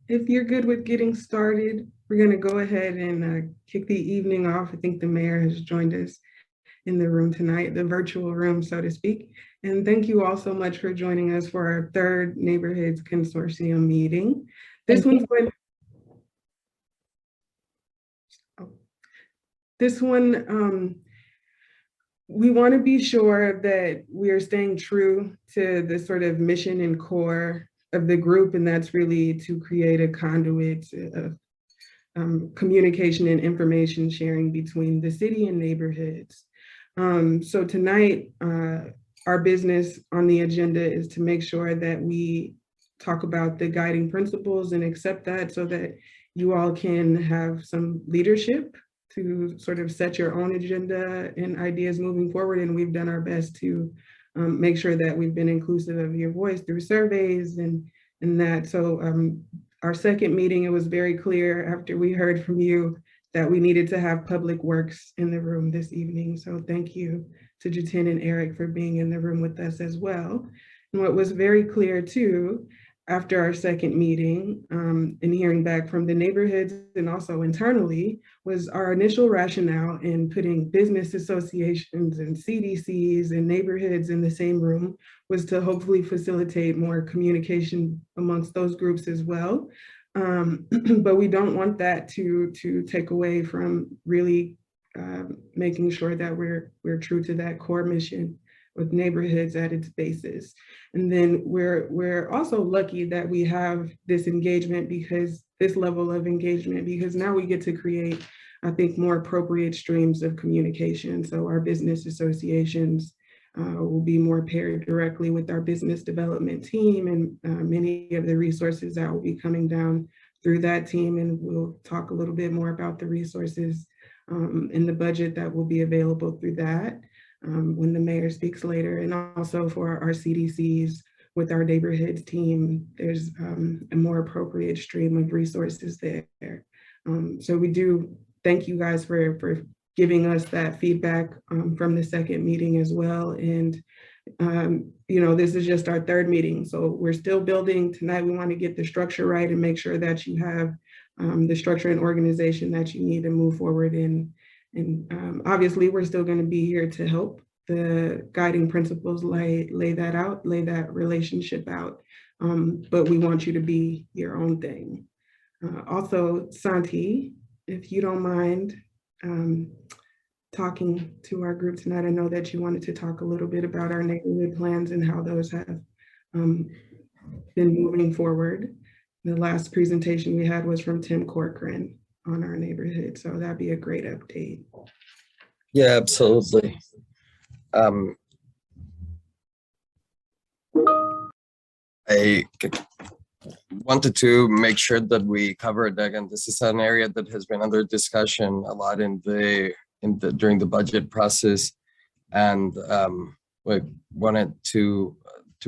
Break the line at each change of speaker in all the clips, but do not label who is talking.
if you're good with getting started, we're going to go ahead and kick the evening off. I think the mayor has joined us in the room tonight, the virtual room, so to speak. And thank you all so much for joining us for our third Neighborhoods Consortium meeting. This
Thank
one's
you.
going. This one, we want to be sure that we are staying true to the sort of mission and core of the group, and that's really to create a conduit of communication and information sharing between the city and neighborhoods. So tonight, our business on the agenda is to make sure that we talk about the guiding principles and accept that so that you all can have some leadership to sort of set your own agenda and ideas moving forward. And we've done our best to make sure that we've been inclusive of your voice through surveys and that. So our second meeting, it was very clear after we heard from you that we needed to have Public Works in the room this evening. So thank you to Jatin and Eric for being in the room with us as well. And what was very clear too, after our second meeting and hearing back from the neighborhoods and also internally, was our initial rationale in putting business associations and CDCs and neighborhoods in the same room was to hopefully facilitate more communication amongst those groups as well. But we don't want that to take away from really making sure that we're true to that core mission with neighborhoods at its basis. And then we're also lucky that we have this engagement, because this level of engagement, because now we get to create, I think, more appropriate streams of communication. So our business associations will be more paired directly with our business development team, and many of the resources that will be coming down through that team. And we'll talk a little bit more about the resources in the budget that will be available through that when the mayor speaks later. And also for our CDCs with our neighborhoods team, there's a more appropriate stream of resources there. So we do thank you guys for giving us that feedback from the second meeting as well. And this is just our third meeting, so we're still building. Tonight we want to get the structure right and make sure that you have the structure and organization that you need to move forward in. And obviously we're still going to be here to help the guiding principles lay that out, lay that relationship out. But we want you to be your own thing. Also, Santi, if you don't mind talking to our group tonight, I know that you wanted to talk a little bit about our neighborhood plans and how those have been moving forward. The last presentation we had was from Tim Corcoran on our neighborhood, so that'd be a great update.
Yeah, absolutely. I wanted to make sure that we covered, again, this is an area that has been under discussion a lot during the budget process, and we wanted to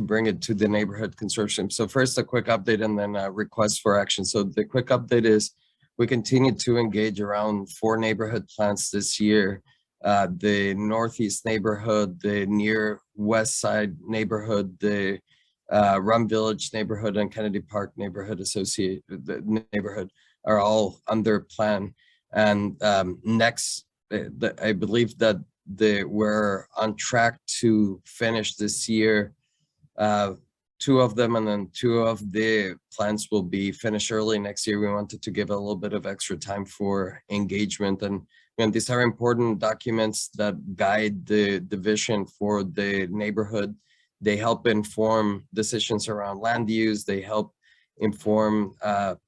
bring it to the neighborhood consortium. So first, a quick update and then a request for action. So the quick update is we continue to engage around 4 neighborhood plans this year. The Northeast neighborhood, the near West Side neighborhood, the Rum Village neighborhood, and Kennedy Park neighborhood are all under plan. And next, I believe that we're on track to finish this year 2 of them, and then 2 of the plans will be finished early next year. We wanted to give a little bit of extra time for engagement, and these are important documents that guide the vision for the neighborhood. They help inform decisions around land use. They help inform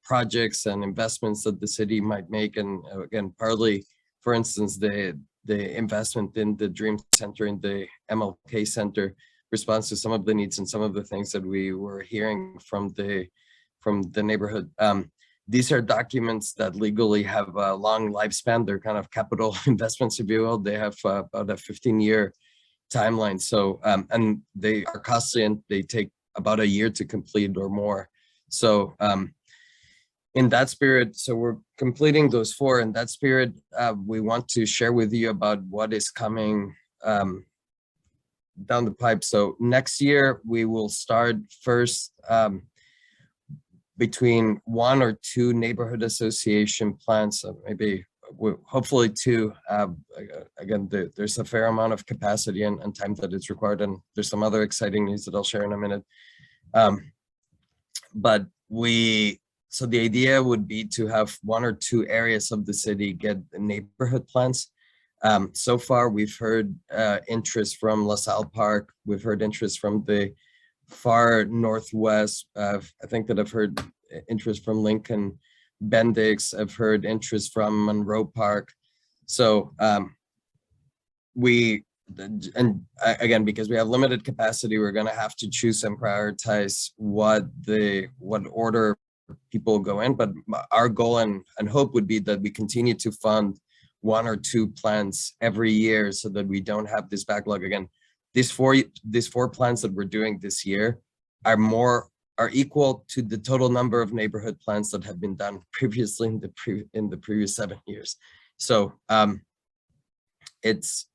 projects and investments that the city might make. And again, partly, for instance, the investment in the Dream Center, in the MLK Center, responds to some of the needs and some of the things that we were hearing from the neighborhood. These are documents that legally have a long lifespan. They're kind of capital investments, if you will. They have about a 15-year timeline. So, and they are costly and they take about a year to complete or more. So in that spirit, so we're completing those 4. In that spirit, we want to share with you about what is coming down the pipe. So next year we will start first between 1 or 2 neighborhood association plans, maybe hopefully 2. Again, there's a fair amount of capacity and time that is required, and there's some other exciting news that I'll share in a minute. But so the idea would be to have 1 or 2 areas of the city get neighborhood plans. So far, we've heard interest from LaSalle Park. We've heard interest from the far northwest. I think that I've heard interest from Lincoln Bendix. I've heard interest from Monroe Park. So again, because we have limited capacity, we're going to have to choose and prioritize what order people go in. But our goal and hope would be that we continue to fund 1 or 2 plans every year so that we don't have this backlog again. These four plans that we're doing this year are equal to the total number of neighborhood plans that have been done previously in the previous 7 years. So it's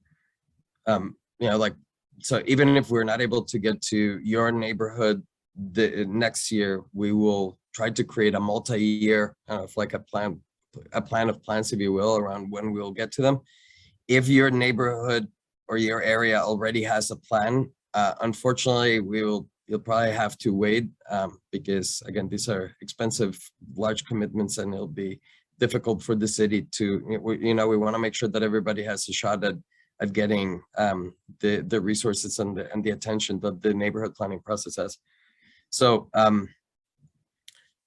so even if we're not able to get to your neighborhood the next year, we will try to create a multi-year kind of like a plan of plans, if you will, around when we'll get to them. If your neighborhood or your area already has a plan, unfortunately, you'll probably have to wait because, again, these are expensive, large commitments, and it'll be difficult for the city to, we want to make sure that everybody has a shot at getting the resources and the attention that the neighborhood planning process has. So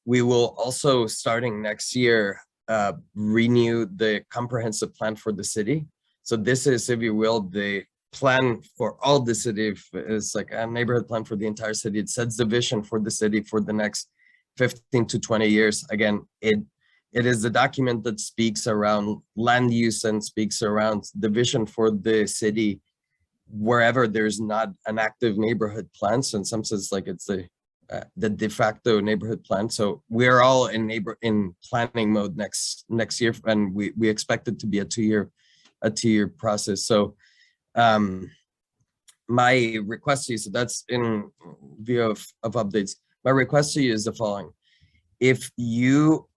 we will also, starting next year, renew the comprehensive plan for the city. So this is, if you will, the plan for all the city. Is like a neighborhood plan for the entire city. It sets the vision for the city for the next 15 to 20 years. Again, it is the document that speaks around land use and speaks around the vision for the city wherever there's not an active neighborhood plan. So in some sense, like it's the de facto neighborhood plan. So we're all in planning mode next year, and we expect it to be a two-year process. So my request to you, so that's in view of updates. My request to you is the following: if you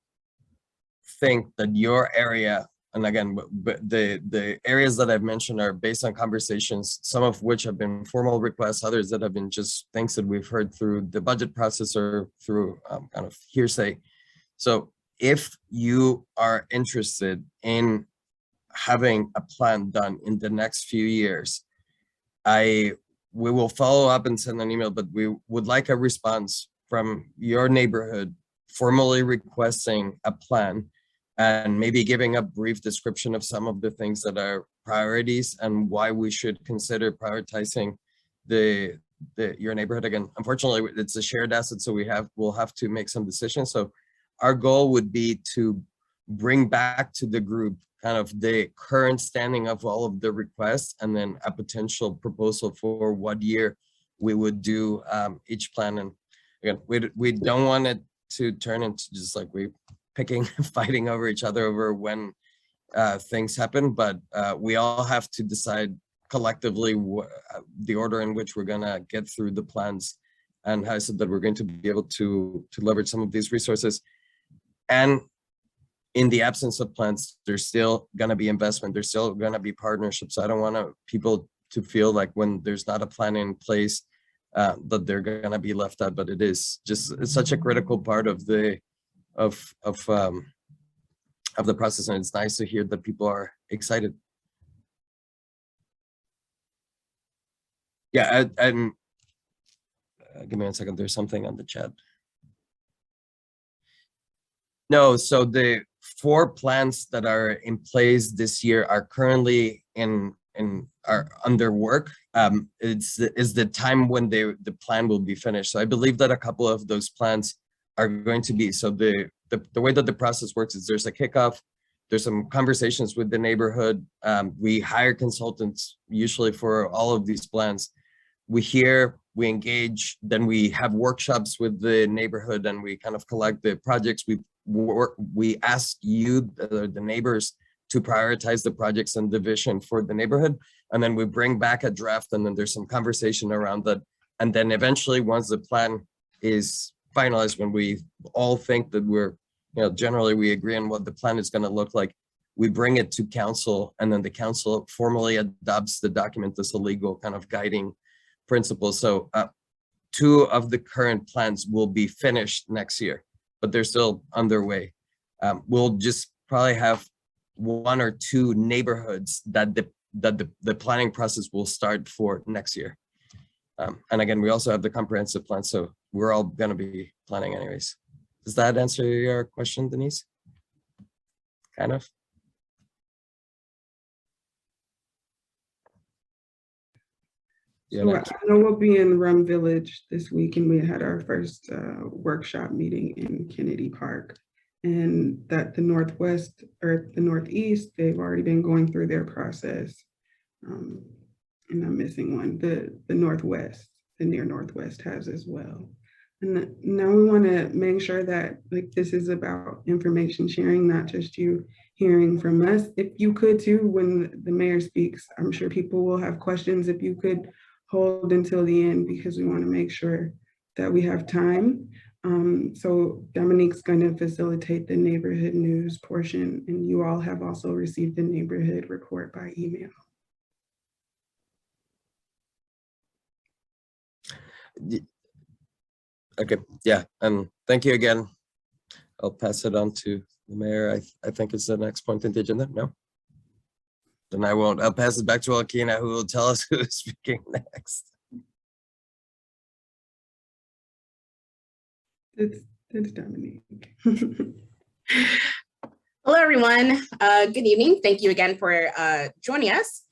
think that your area, and again, the areas that I've mentioned are based on conversations, some of which have been formal requests, others that have been just things that we've heard through the budget process or through kind of hearsay. So if you are interested in having a plan done in the next few years, we will follow up and send an email, but we would like a response from your neighborhood formally requesting a plan and maybe giving a brief description of some of the things that are priorities and why we should consider prioritizing your neighborhood. Again, unfortunately, it's a shared asset, so we'll have to make some decisions. So our goal would be to bring back to the group kind of the current standing of all of the requests, and then a potential proposal for what year we would do each plan. And again, we don't want it to turn into just like fighting over each other over when things happen, but we all have to decide collectively the order in which we're gonna get through the plans, and how is it that we're going to be able to leverage some of these resources. And in the absence of plans, there's still gonna be investment, there's still gonna be partnerships. I don't want people to feel like when there's not a plan in place that they're gonna be left out, but it's such a critical part of the process, and it's nice to hear that people are excited. Yeah, and give me 1 second. There's something on the chat. No, so the 4 plans that are in place this year are currently are under work. It's the time when the plan will be finished. So I believe that a couple of those plans are going to be, so the way that the process works is there's a kickoff, there's some conversations with the neighborhood. We hire consultants usually for all of these plans. We hear, we engage, then we have workshops with the neighborhood, and we kind of collect the projects. We ask you, the neighbors, to prioritize the projects and the vision for the neighborhood, and then we bring back a draft, and then there's some conversation around that. And then eventually, once the plan is finalized, when we all think that we're, generally we agree on what the plan is going to look like, we bring it to council, and then the council formally adopts the document as a legal kind of guiding principle. So 2 of the current plans will be finished next year, but they're still underway. We'll just probably have 1 or 2 neighborhoods that the planning process will start for next year. And again, we also have the comprehensive plan, so we're all going to be planning anyways. Does that answer your question, Denise? Kind of.
So I know we'll be in Rum Village this week, and we had our first workshop meeting in Kennedy Park. And that the Northwest or the Northeast, they've already been going through their process. And I'm missing one, the Northwest, the near Northwest has as well. And now we want to make sure that this is about information sharing, not just you hearing from us. If you could too, when the mayor speaks, I'm sure people will have questions. If you could hold until the end, because we want to make sure that we have time. So Dominique's going to facilitate the neighborhood news portion, and you all have also received the neighborhood report by email.
Okay, yeah, thank you again. I'll pass it on to the mayor. I think it's the next point in the agenda. No? Then I won't. I'll pass it back to Alkina, who will tell us who is speaking next.
It's Dominique.
Hello, everyone. Good evening. Thank you again for joining us.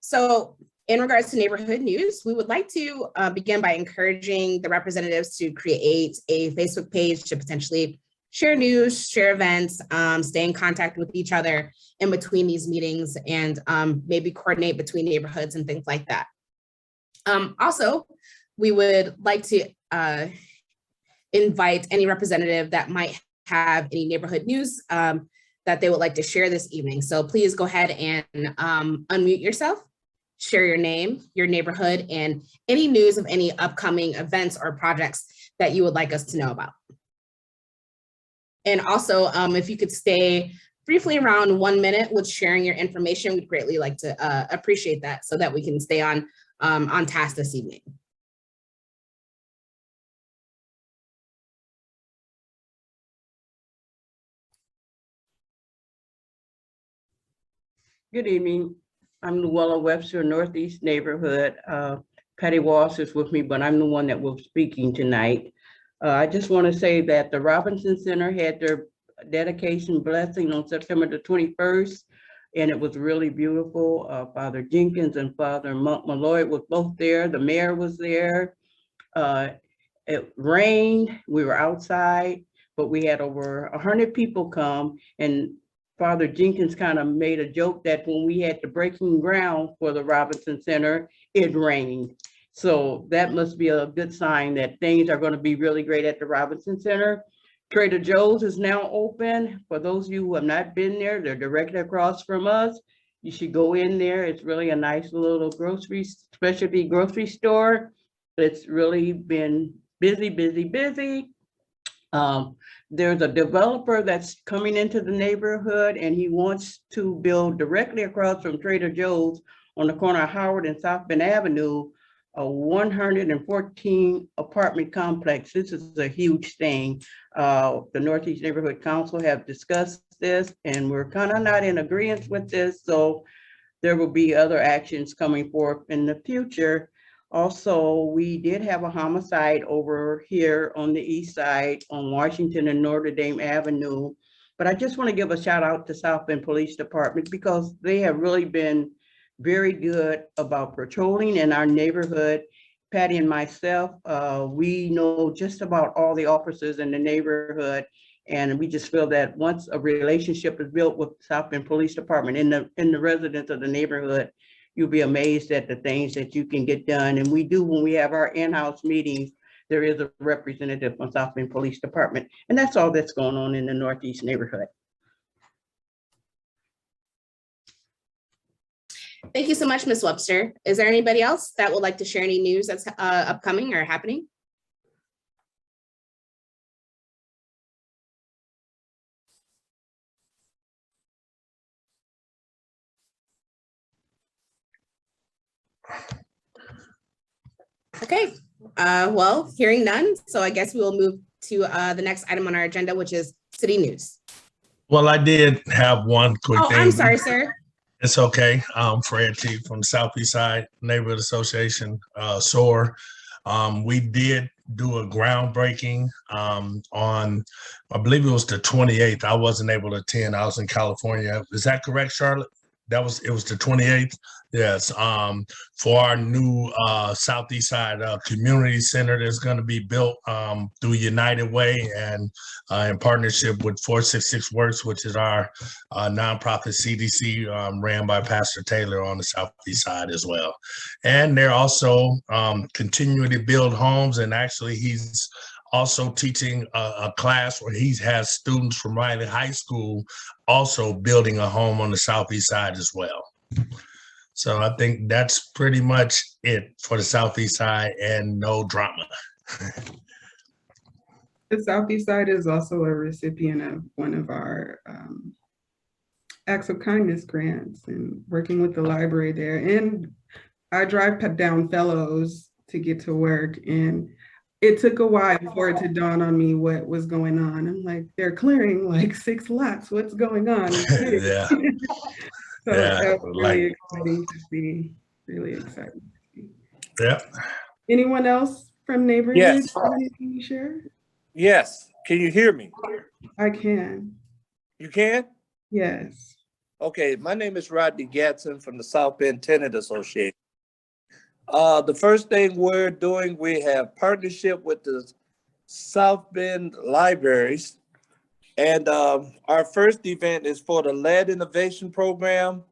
So in regards to neighborhood news, we would like to begin by encouraging the representatives to create a Facebook page to potentially share news, share events, stay in contact with each other in between these meetings, and maybe coordinate between neighborhoods and things like that. Also, we would like to invite any representative that might have any neighborhood news that they would like to share this evening. So please go ahead and unmute yourself, share your name, your neighborhood, and any news of any upcoming events or projects that you would like us to know about. And also, if you could stay briefly around 1 minute with sharing your information, we'd greatly like to appreciate that so that we can stay on task this evening.
Good evening. I'm Luella Webster, Northeast Neighborhood. Patty Walsh is with me, but I'm the one that will be speaking tonight. I just want to say that the Robinson Center had their dedication blessing on September the 21st, and it was really beautiful. Father Jenkins and Father Malloy was both there. The mayor was there. It rained. We were outside, but we had over 100 people come, and Father Jenkins kind of made a joke that when we had the breaking ground for the Robinson Center, it rained. So that must be a good sign that things are going to be really great at the Robinson Center. Trader Joe's is now open. For those of you who have not been there, they're directly across from us. You should go in there. It's really a nice little specialty grocery store. It's really been busy, busy, busy. There's a developer that's coming into the neighborhood, and he wants to build directly across from Trader Joe's on the corner of Howard and South Bend Avenue, a 114 apartment complex. This is a huge thing. The Northeast Neighborhood Council have discussed this, and we're kind of not in agreement with this. So there will be other actions coming forth in the future. Also, we did have a homicide over here on the east side on Washington and Notre Dame Avenue. But I just want to give a shout out to South Bend Police Department, because they have really been very good about patrolling in our neighborhood. Patty and myself, we know just about all the officers in the neighborhood. And we just feel that once a relationship is built with South Bend Police Department in the residents of the neighborhood, you'll be amazed at the things that you can get done. And we do, when we have our in-house meetings, there is a representative from South Bend Police Department. And that's all that's going on in the Northeast neighborhood.
Thank you so much, Ms. Webster. Is there anybody else that would like to share any news that's upcoming or happening? Okay, well, hearing none, so I guess we will move to the next item on our agenda, which is city news.
Well, I did have one quick
Oh,
thing.
I'm sorry, sir.
It's okay. Fred T from the Southeast Side Neighborhood Association, SOAR. We did do a groundbreaking on, I believe it was the 28th. I wasn't able to attend. I was in California. Is that correct, Charlotte? It was the 28th. Yes. For our new Southeast Side Community Center that's going to be built through United Way and in partnership with 466 Works, which is our nonprofit CDC ran by Pastor Taylor on the Southeast Side as well. And they're also continuing to build homes, and actually he's also teaching a class where he has students from Riley High School also building a home on the Southeast Side as well. So I think that's pretty much it for the Southeast Side, and no drama.
The Southeast Side is also a recipient of one of our Acts of Kindness grants and working with the library there. And I drive down Fellows to get to work, and it took a while for it to dawn on me what was going on. I'm like, they're clearing like 6 lots. What's going on?
Yeah.
So
Yeah,
that was really exciting to see. Really exciting to see.
Yeah.
Anyone else from neighborhood?
Yes.
Anything you share?
Yes. Can you hear me?
I can.
You can?
Yes.
Okay. My name is Rodney Gatson from the South Bend Tenant Association. The first thing we're doing, we have partnership with the South Bend Libraries. And our first event is for the Lead Innovation Program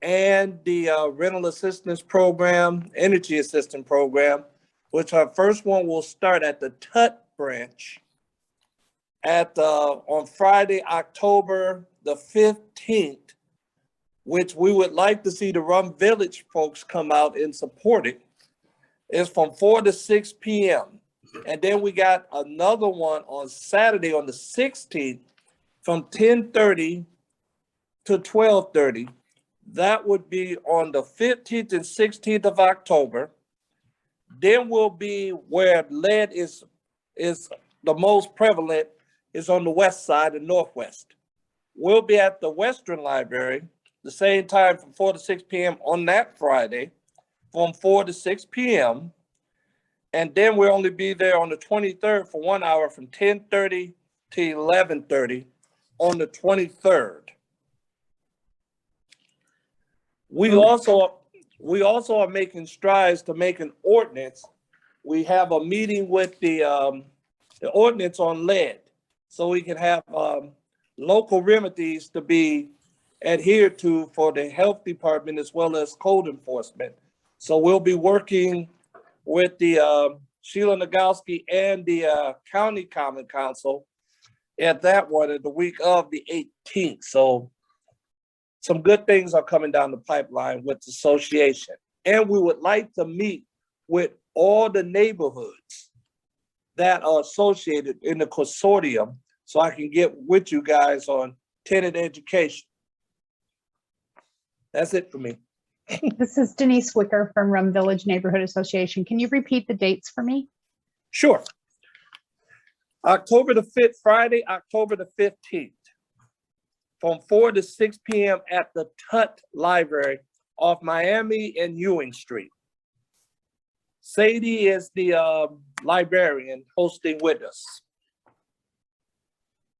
and the Rental Assistance Program, Energy Assistance Program, which our first one will start at the Tut branch on Friday, October the 15th, which we would like to see the Rum Village folks come out and support it. It's from 4 to 6 p.m. And then we got another one on Saturday on the 16th from 10:30 to 12:30. That would be on the 15th and 16th of October. Then we'll be where lead is the most prevalent, is on the west side and northwest. We'll be at the Western Library the same time from 4 to 6 p.m. on that Friday from 4 to 6 p.m. And then we'll only be there on the 23rd for 1 hour from 10:30 to 11:30 on the 23rd. We also are making strides to make an ordinance. We have a meeting with the ordinance on lead, so we can have local remedies to be adhered to for the health department as well as code enforcement. So we'll be working with the Sheila Nagowski and the County Common Council at that one at the week of the 18th. So some good things are coming down the pipeline with the association. And we would like to meet with all the neighborhoods that are associated in the consortium so I can get with you guys on tenant education. That's it for me.
This is Denise Wicker from Rum Village Neighborhood Association. Can you repeat the dates for me?
Sure. October the 5th, Friday, October the 15th, from 4 to 6 p.m. at the Tut Library off Miami and Ewing Street. Sadie is the librarian hosting with us.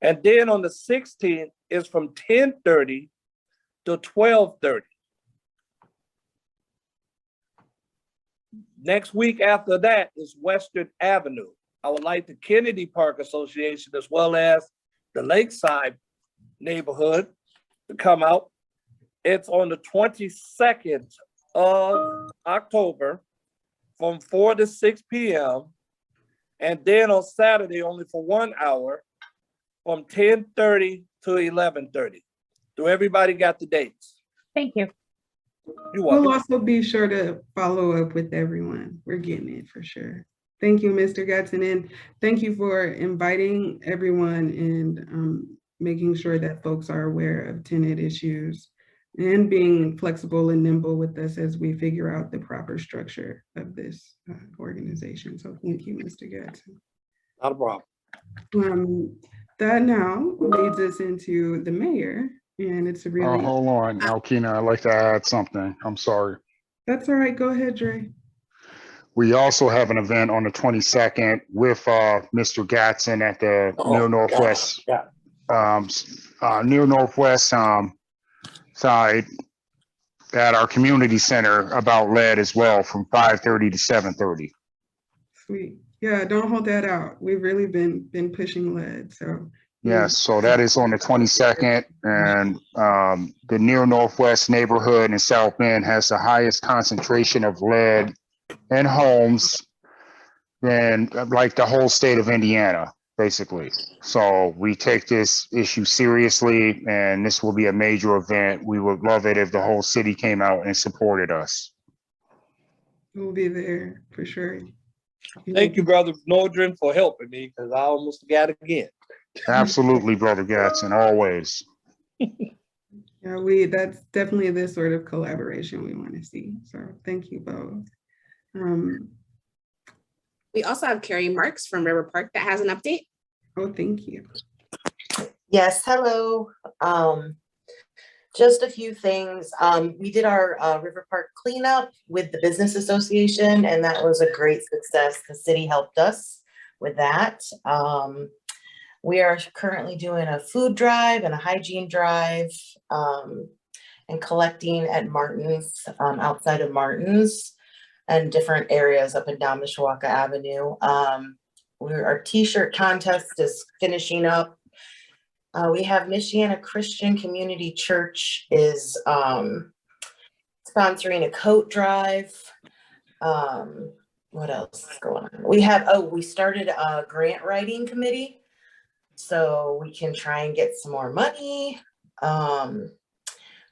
And then on the 16th is from 10:30 to 12:30. Next week after that is Western Avenue. I would like the Kennedy Park Association as well as the Lakeside neighborhood to come out. It's on the 22nd of October from 4 to 6 p.m. And then on Saturday, only for 1 hour from 10:30 to 11:30. Do everybody got the dates?
Thank you.
You're welcome.
We'll also be sure to follow up with everyone. We're getting it for sure. Thank you, Mr. Gatson, and thank you for inviting everyone and making sure that folks are aware of tenant issues. and being flexible and nimble with us as we figure out the proper structure of this organization. So thank you, Mr. Gadsden.
Not a problem.
That now leads us into the mayor, and it's a really—
Hold on, Alkina, I'd like to add something. I'm sorry.
That's all right, go ahead, Dre.
We also have an event on the 22nd with Mr. Gatson at the Near Northwest, Near Northwest side at our community center about lead as well, from 5:30 to 7:30.
Sweet. Yeah, don't hold that out. We've really been pushing lead, so.
Yes, so that is on the 22nd, and the Near Northwest neighborhood in South Bend has the highest concentration of lead in homes than like the whole state of Indiana, basically. So we take this issue seriously, and this will be a major event. We would love it if the whole city came out and supported us.
We'll be there for sure.
Thank you, Brother Nordrin, for helping me, because I almost got it again.
Absolutely, Brother Gatson, always.
Yeah, that's definitely the sort of collaboration we want to see. So thank you both.
We also have Carrie Marks from River Park that has an update.
Oh, thank you.
Yes, hello. Just a few things. We did our River Park cleanup with the Business Association, and that was a great success. The city helped us with that. We are currently doing a food drive and a hygiene drive, and collecting at Martin's, outside of Martin's, and different areas up and down Mishawaka Avenue. Our t-shirt contest is finishing up. We have Michiana Christian Community Church is sponsoring a coat drive. What else is going on? We started a grant writing committee, so we can try and get some more money.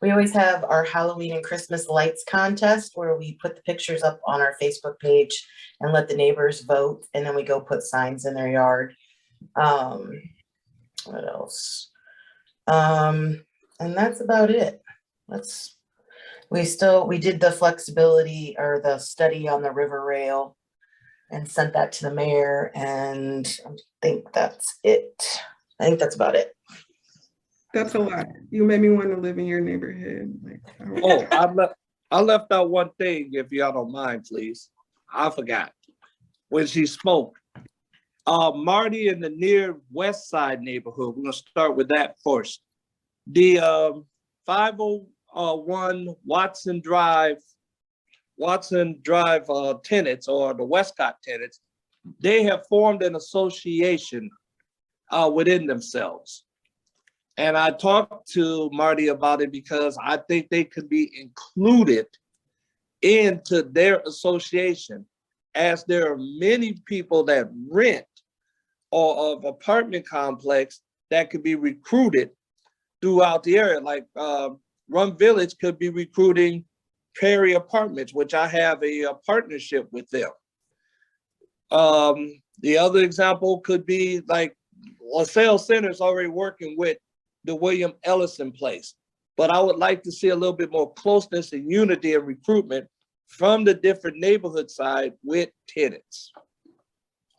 We always have our Halloween and Christmas lights contest where we put the pictures up on our Facebook page and let the neighbors vote, and then we go put signs in their yard. What else? And that's about it. We did the flexibility or the study on the river rail and sent that to the mayor, and I think that's it. I think that's about it.
That's a lot. You made me want to live in your neighborhood.
Oh, I left out one thing, if y'all don't mind, please. I forgot. When she spoke, Marty in the near west side neighborhood, we're gonna start with that first. The 501 Watson Drive tenants, or the Westcott tenants, they have formed an association within themselves. And I talked to Marty about it because I think they could be included into their association, as there are many people that rent or of apartment complex that could be recruited throughout the area. Like Rum Village could be recruiting Perry Apartments, which I have a partnership with them. The other example could be like LaSalle Center is already working with the William Ellison place, but I would like to see a little bit more closeness and unity and recruitment from the different neighborhood side with tenants.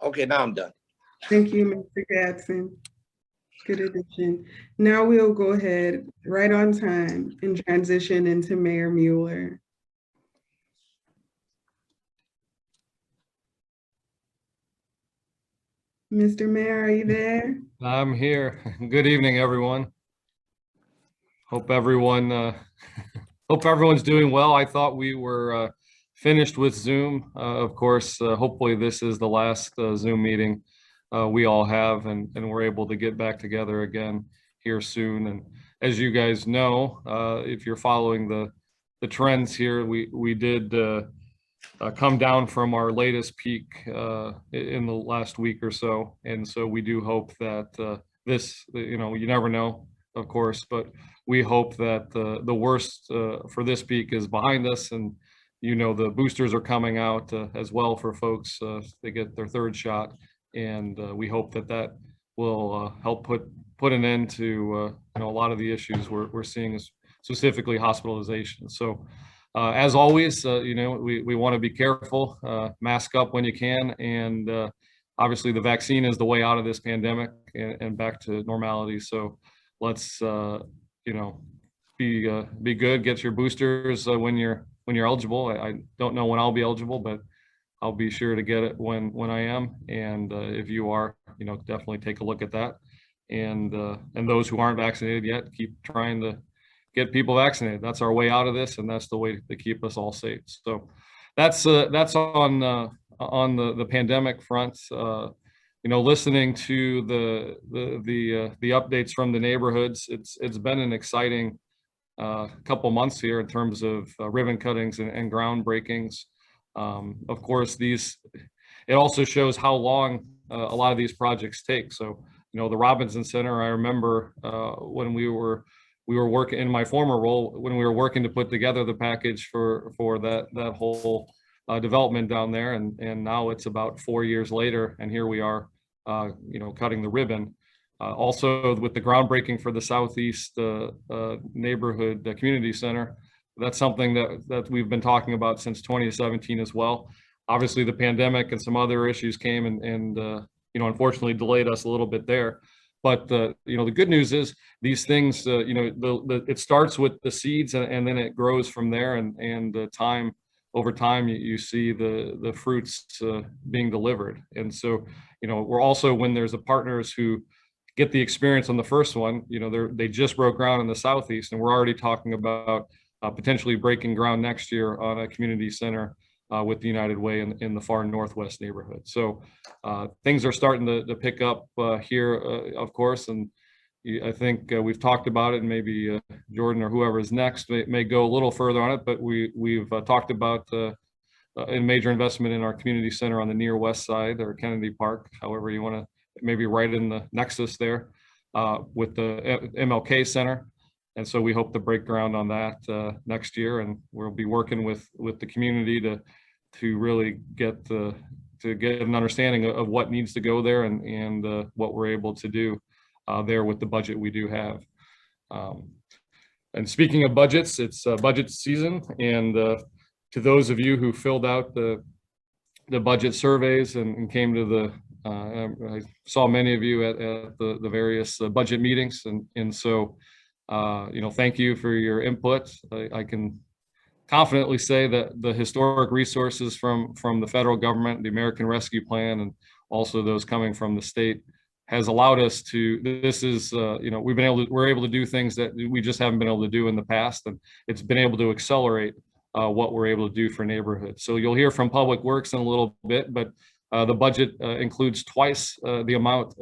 Okay, now I'm done.
Thank you, Mr. Gadsden. Good addition. Now we'll go ahead right on time and transition into Mayor Mueller. Mr. Mayor, are you there?
I'm here. Good evening, everyone. Hope everyone's doing well. I thought we were finished with Zoom. Of course, hopefully this is the last Zoom meeting we all have, and we're able to get back together again here soon. And as you guys know, if you're following the trends here, we did come down from our latest peak in the last week or so. And so we do hope that this, you never know, of course, but we hope that the worst for this peak is behind us. And, the boosters are coming out as well for folks. They get their third shot. And we hope that will help put an end to, a lot of the issues we're seeing specifically hospitalization. So as always, we want to be careful, mask up when you can, and obviously the vaccine is the way out of this pandemic and back to normality. So let's be good, get your boosters when you're eligible. I don't know when I'll be eligible, but I'll be sure to get it when I am. And if you are, definitely take a look at that. And those who aren't vaccinated yet, keep trying to get people vaccinated. That's our way out of this, and that's the way to keep us all safe. So that's on the pandemic front. Listening to the updates from the neighborhoods, it's been an exciting couple months here in terms of ribbon cuttings and groundbreakings. Of course, it also shows how long a lot of these projects take. So, the Robinson Center, I remember when we were working in my former role, when we were working to put together the package for that whole development down there, and now it's about 4 years later, and here we are, cutting the ribbon. Also, with the groundbreaking for the Southeast Neighborhood Community Center, that's something that we've been talking about since 2017 as well. Obviously, the pandemic and some other issues came and unfortunately delayed us a little bit there. But the good news is these things, it starts with the seeds and then it grows from there, and over time you see the fruits being delivered. And so, we're also, when there's partners who get the experience on the first one, they just broke ground in the Southeast, and we're already talking about potentially breaking ground next year on a community center with the United Way in the far northwest neighborhood. So things are starting to pick up here, of course, and I think we've talked about it, and maybe Jordan or whoever is next may go a little further on it, but we've talked about a major investment in our community center on the near west side, or Kennedy Park, however you want to, maybe right in the nexus there with the MLK Center. And so we hope to break ground on that next year, and we'll be working with the community to really get an understanding of what needs to go there and what we're able to do there with the budget we do have. And speaking of budgets, it's budget season, and to those of you who filled out the budget surveys and came to I saw many of you at the various budget meetings, and so thank you for your input. I can confidently say that the historic resources from the federal government, the American Rescue Plan, and also those coming from the state has allowed us to, we're able to do things that we just haven't been able to do in the past, and it's been able to accelerate what we're able to do for neighborhoods. So you'll hear from Public Works in a little bit, but the budget includes twice the amount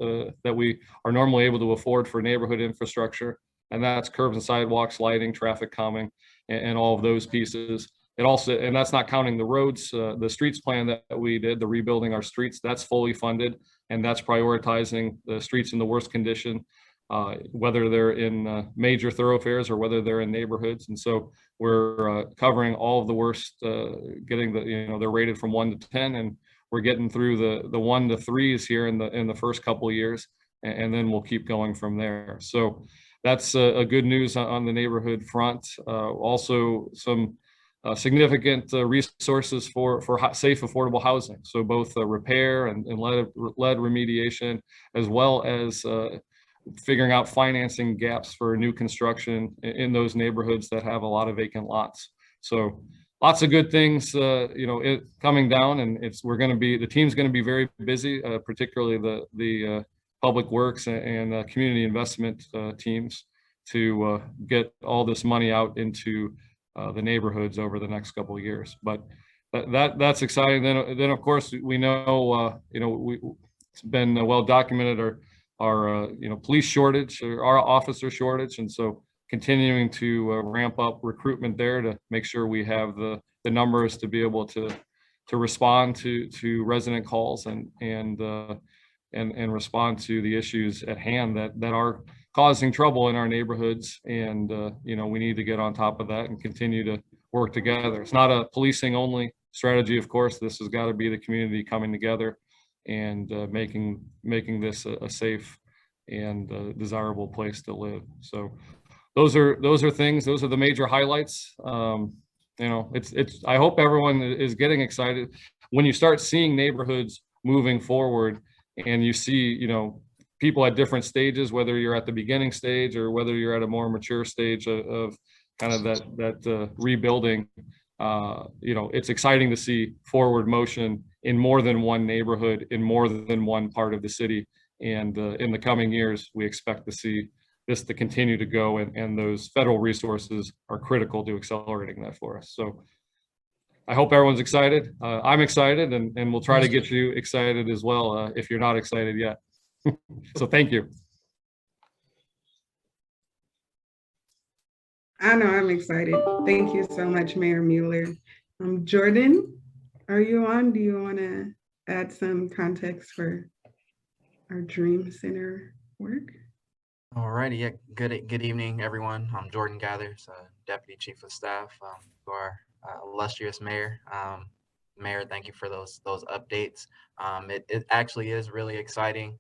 that we are normally able to afford for neighborhood infrastructure, and that's curbs and sidewalks, lighting, traffic calming, and all of those pieces. It also, and that's not counting the roads, the streets plan that we did, the rebuilding our streets, that's fully funded, and that's prioritizing the streets in the worst condition, whether they're in major thoroughfares or whether they're in neighborhoods. And so we're covering all of the worst, getting they're rated from 1 to 10, and we're getting through the 1 to 3s here in the first couple of years, and then we'll keep going from there. So that's a good news on the neighborhood front. Also some significant resources for safe, affordable housing. So both repair and lead remediation, as well as figuring out financing gaps for new construction in those neighborhoods that have a lot of vacant lots. So lots of good things, coming down, and the team's going to be very busy, particularly the Public Works and community investment teams, to get all this money out into the neighborhoods over the next couple of years. But that's exciting. Then of course we know it's been well documented our police shortage, our officer shortage, and so continuing to ramp up recruitment there to make sure we have the numbers to be able to respond to resident calls and respond to the issues at hand that are causing trouble in our neighborhoods. And we need to get on top of that and continue to work together. It's not a policing only strategy, of course. This has got to be the community coming together and making this a safe and desirable place to live. So those are things, those are the major highlights. You know, I hope everyone is getting excited when you start seeing neighborhoods moving forward and you see, you know, people at different stages, whether you're at the beginning stage or whether you're at a more mature stage of kind of that rebuilding. You know, it's exciting to see forward motion in more than one neighborhood, in more than one part of the city. And in the coming years, we expect to see this to continue to go, and those federal resources are critical to accelerating that for us. So I hope everyone's excited. I'm excited, and we'll try to get you excited as well if you're not excited yet. So thank you.
I know I'm excited. Thank you so much, Mayor Mueller. Jordan, are you on? Do you want to add some context for our Dream Center work?
Alrighty, yeah, good evening, everyone. I'm Jordan Gathers, Deputy Chief of Staff to our illustrious Mayor. Mayor, thank you for those updates. It actually is really exciting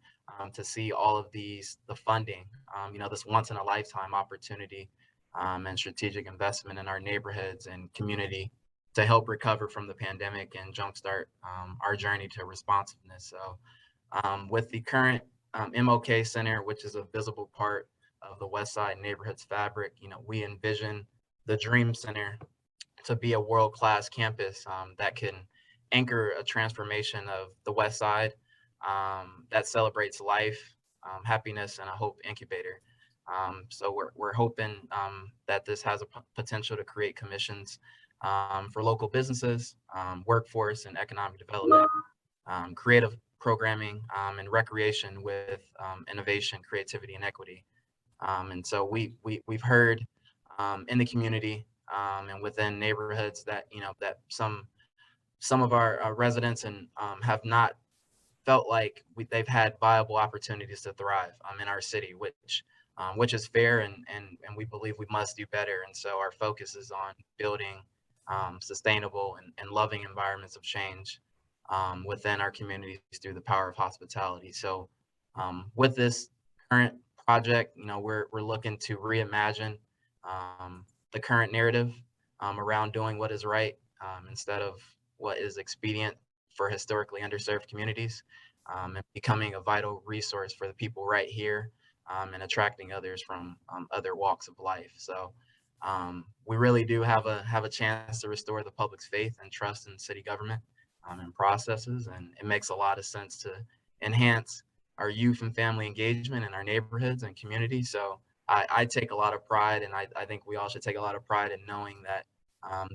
to see all of the funding, you know, this once in a lifetime opportunity and strategic investment in our neighborhoods and community to help recover from the pandemic and jumpstart our journey to responsiveness. So with the current MOK Center, which is a visible part of the West Side neighborhood's fabric, you know, we envision the Dream Center to be a world-class campus that can anchor a transformation of the West Side that celebrates life, happiness, and a hope incubator. So we're hoping that this has a potential to create commissions for local businesses, workforce and economic development, creative programming and recreation with innovation, creativity, and equity. And so we've heard in the community and within neighborhoods that, you know, that some of our residents and have not felt like they've had viable opportunities to thrive in our city, which is fair, and we believe we must do better. And so our focus is on building sustainable and loving environments of change within our communities through the power of hospitality. So with this current project, you know, we're looking to reimagine the current narrative around doing what is right instead of what is expedient for historically underserved communities, and becoming a vital resource for the people right here and attracting others from other walks of life. So we really do have a chance to restore the public's faith and trust in city government and processes, and it makes a lot of sense to enhance our youth and family engagement in our neighborhoods and communities. So I take a lot of pride, and I think we all should take a lot of pride in knowing that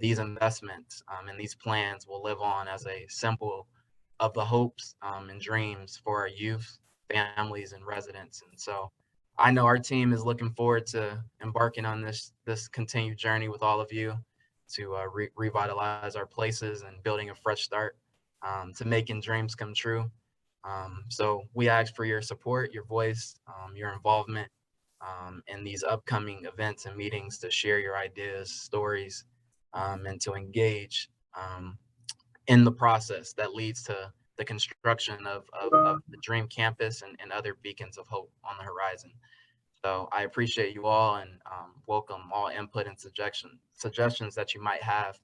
these investments and these plans will live on as a symbol of the hopes and dreams for our youth, families, and residents. And so I know our team is looking forward to embarking on this continued journey with all of you to revitalize our places and building a fresh start to making dreams come true. So we ask for your support, your voice, your involvement in these upcoming events and meetings to share your ideas, stories, and to engage in the process that leads to the construction of the Dream Campus and other beacons of hope on the horizon. So I appreciate you all and welcome all input and suggestions that you might have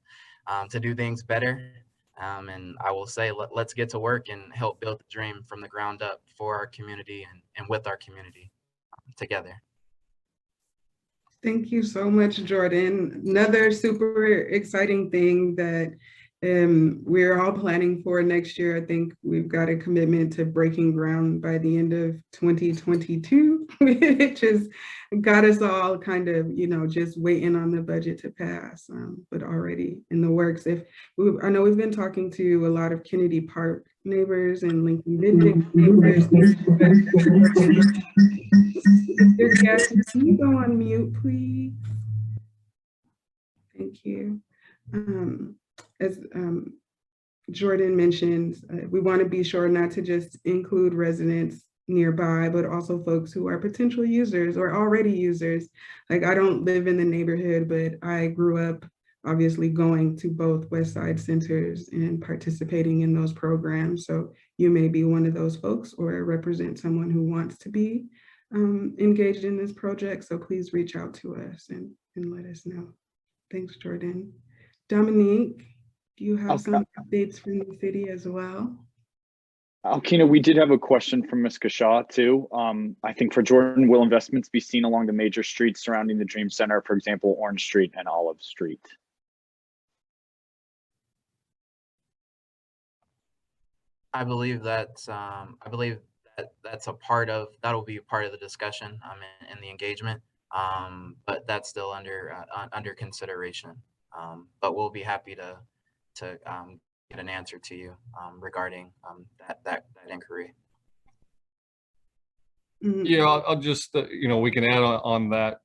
to do things better. And I will say, let's get to work and help build the dream from the ground up for our community and with our community together.
Thank you so much, Jordan. Another super exciting thing that we're all planning for next year. I think we've got a commitment to breaking ground by the end of 2022, which has got us all kind of, you know, just waiting on the budget to pass, but already in the works. I know we've been talking to a lot of Kennedy Park neighbors and Lincoln Vintage neighbors. Can you go on mute, please? Thank you. As Jordan mentioned, we want to be sure not to just include residents nearby, but also folks who are potential users or already users. Like, I don't live in the neighborhood, but I grew up obviously going to both West Side centers and participating in those programs. So you may be one of those folks or represent someone who wants to be. engaged in this project. So please reach out to us and let us know. Thanks, Jordan. Dominique, do you have some updates from the city as well?
Alkina, we did have a question from Ms. Kashaw too. I think for Jordan, will investments be seen along the major streets surrounding the Dream Center, for example, Orange Street and Olive Street?
I believe that's a part of, that'll be a part of the discussion in the engagement. But that's still under consideration. But we'll be happy to get an answer to you regarding that inquiry.
Yeah, I'll just, we can add on that.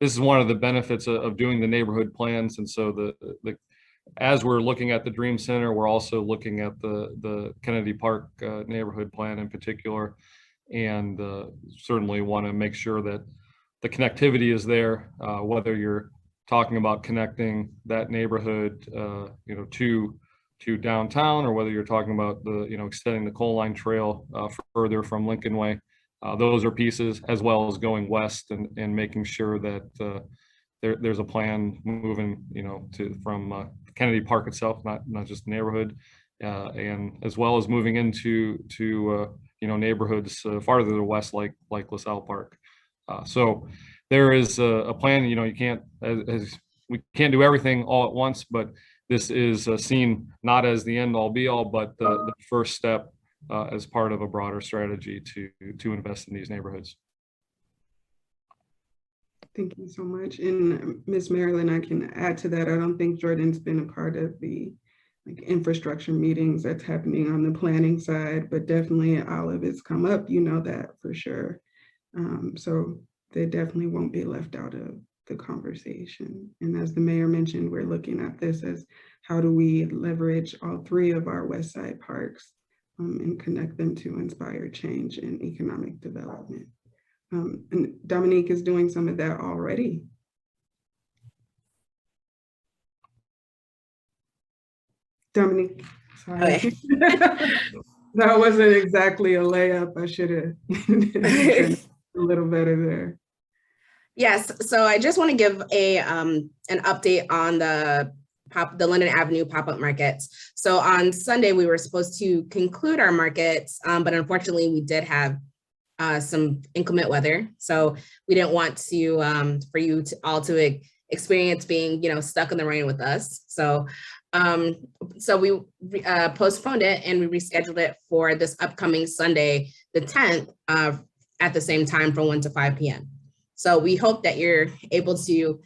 This is one of the benefits of doing the neighborhood plans. And so as we're looking at the Dream Center, we're also looking at the Kennedy Park neighborhood plan in particular, and certainly want to make sure that the connectivity is there, whether you're talking about connecting that neighborhood, to downtown, or whether you're talking about extending the Coal Line Trail further from Lincoln Way. Those are pieces, as well as going west and making sure that there's a plan moving, from Kennedy Park itself, not just the neighborhood, and as well as moving into neighborhoods farther to the west, like LaSalle Park. So there is a plan. You can't, we can't do everything all at once, but this is seen not as the end all be all, but the first step as part of a broader strategy to invest in these neighborhoods.
Thank you so much. And Ms. Marilyn, I can add to that. I don't think Jordan's been a part of the infrastructure meetings that's happening on the planning side, but definitely Olive has come up, that for sure. So they definitely won't be left out of the conversation. And as the mayor mentioned, we're looking at this as how do we leverage all three of our West Side parks and connect them to inspire change and economic development. And Dominique is doing some of that already. Dominique, sorry.
Okay.
That wasn't exactly a layup. I should have done a little better there.
Yes, so I just want to give an update on the Linden Avenue pop-up markets. So on Sunday, we were supposed to conclude our markets, but unfortunately we did have some inclement weather. So we didn't want to, for you all to experience being, stuck in the rain with us. So we postponed it and we rescheduled it for this upcoming Sunday, the 10th, at the same time from 1 to 5 p.m. So we hope that you're able to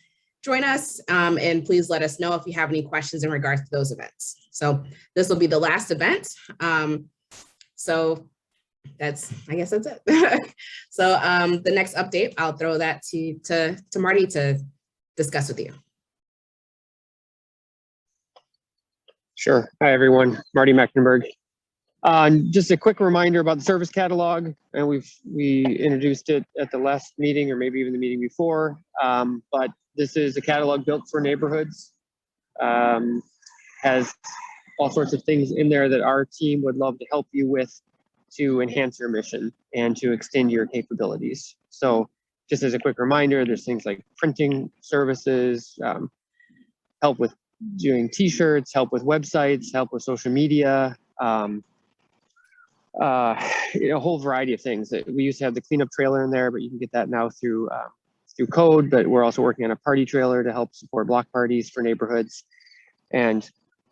join us, and please let us know if you have any questions in regards to those events. So this will be the last event. So I guess that's it. So the next update, I'll throw that to Marty to discuss with you.
Sure. Hi, everyone. Marty Mecklenburg. Just a quick reminder about the service catalog, and we introduced it at the last meeting, or maybe even the meeting before. But this is a catalog built for neighborhoods. Has all sorts of things in there that our team would love to help you with to enhance your mission and to extend your capabilities. So just as a quick reminder, there's things like printing services, help with doing t-shirts, help with websites, help with social media, a whole variety of things. We used to have the cleanup trailer in there, but you can get that now through code. But we're also working on a party trailer to help support block parties for neighborhoods, and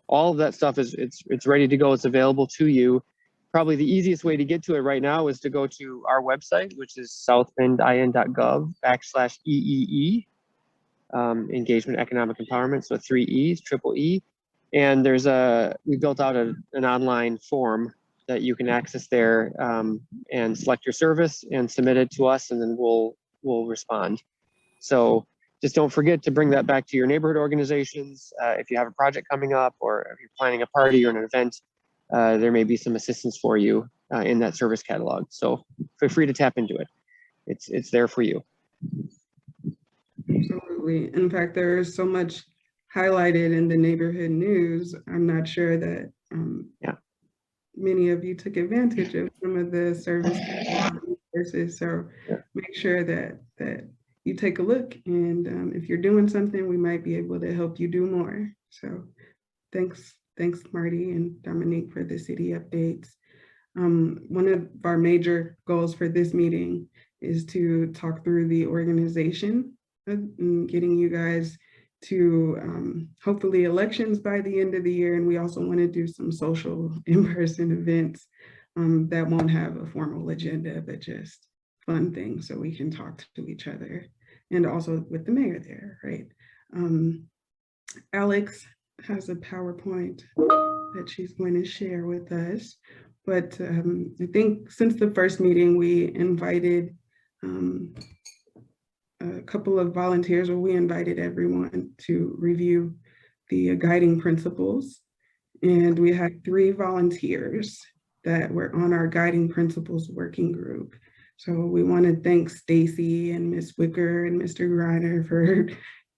all of that stuff it's ready to go. It's available to you. Probably the easiest way to get to it right now is to go to our website, which is southbendin.gov/EEE, engagement, economic empowerment. So 3 E's, triple E. And we built out an online form that you can access there, and select your service and submit it to us, and then we'll respond. So just don't forget to bring that back to your neighborhood organizations. If you have a project coming up, or if you're planning a party or an event, there may be some assistance for you in that service catalog. So feel free to tap into it. It's there for you.
Absolutely. In fact, there is so much highlighted in the neighborhood news. I'm not sure that many of you took advantage of some of the service resources. So make sure that you take a look, and if you're doing something, we might be able to help you do more. So thanks Marty and Dominique for the city updates. One of our major goals for this meeting is to talk through the organization and getting you guys to hopefully elections by the end of the year. And we also want to do some social in-person events that won't have a formal agenda, but just fun things so we can talk to each other, and also with the mayor there, right? Alex has a PowerPoint that she's going to share with us. But I think since the first meeting, we invited a couple of volunteers, or we invited everyone to review the guiding principles. And we had 3 volunteers that were on our guiding principles working group. So we want to thank Stacy and Ms. Wicker and Mr. Griner for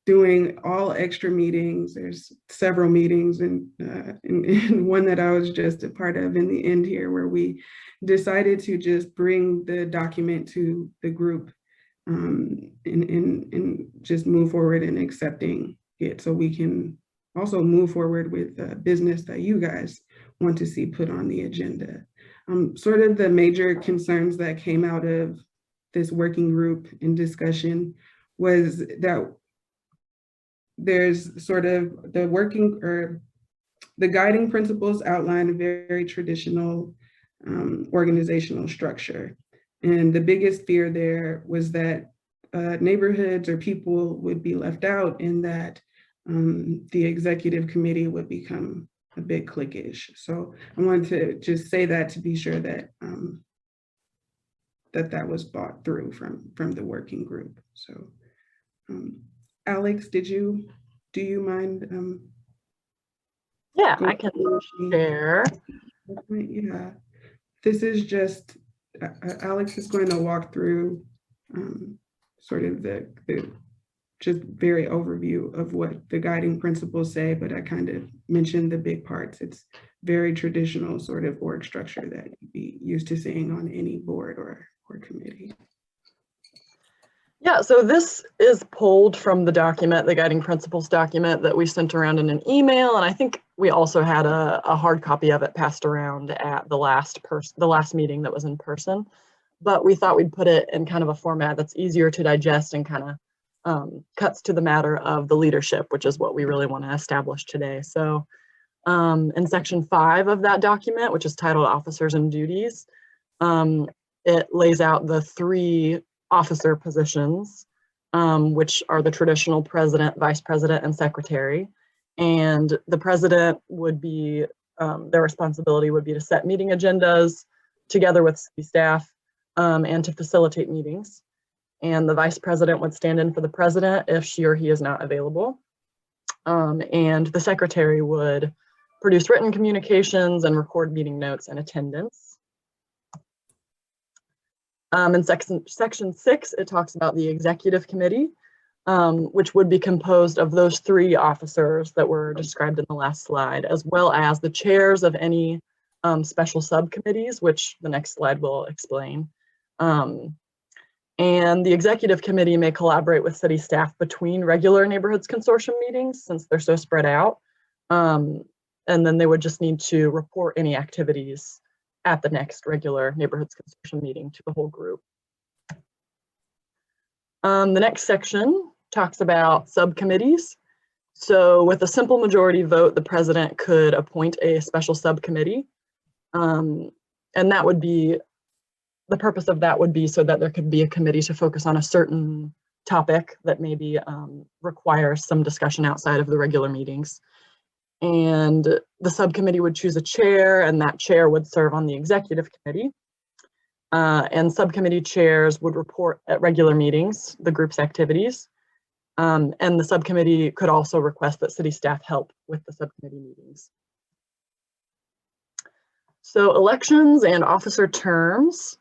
doing all extra meetings. There's several meetings, and one that I was just a part of in the end here, where we decided to just bring the document to the group and just move forward in accepting it, so we can also move forward with business that you guys want to see put on the agenda. Sort of the major concerns that came out of this working group in discussion was that there's sort of the guiding principles outline a very traditional organizational structure. And the biggest fear there was that neighborhoods or people would be left out, in that the executive committee would become a bit cliquish. So I wanted to just say that to be sure that that was thought through from the working group. So Alex, do you mind?
Yeah, I can share.
Yeah, this is just, Alex is going to walk through sort of the just very overview of what the guiding principles say, but I kind of mentioned the big parts. It's very traditional sort of org structure that you'd be used to seeing on any board or committee.
Yeah, so this is pulled from the document, the guiding principles document that we sent around in an email, and I think we also had a hard copy of it passed around at the last meeting that was in person. But we thought we'd put it in kind of a format that's easier to digest and kind of cuts to the matter of the leadership, which is what we really want to establish today. So in section 5 of that document, which is titled Officers and Duties, it lays out the 3 officer positions, which are the traditional president, vice president, and secretary. And the president would be, their responsibility would be to set meeting agendas together with city staff and to facilitate meetings. And the vice president would stand in for the president if she or he is not available. And the secretary would produce written communications and record meeting notes and attendance. In section 6, it talks about the executive committee, which would be composed of those 3 officers that were described in the last slide, as well as the chairs of any special subcommittees, which the next slide will explain. And the executive committee may collaborate with city staff between regular neighborhoods consortium meetings, since they're so spread out. And then they would just need to report any activities at the next regular neighborhoods consortium meeting to the whole group. The next section talks about subcommittees. So with a simple majority vote, the president could appoint a special subcommittee. And that would be, the purpose of that would be so that there could be a committee to focus on a certain topic that maybe requires some discussion outside of the regular meetings. And the subcommittee would choose a chair, and that chair would serve on the executive committee. And subcommittee chairs would report at regular meetings, the group's activities. And the subcommittee could also request that city staff help with the subcommittee meetings. So elections and officer terms,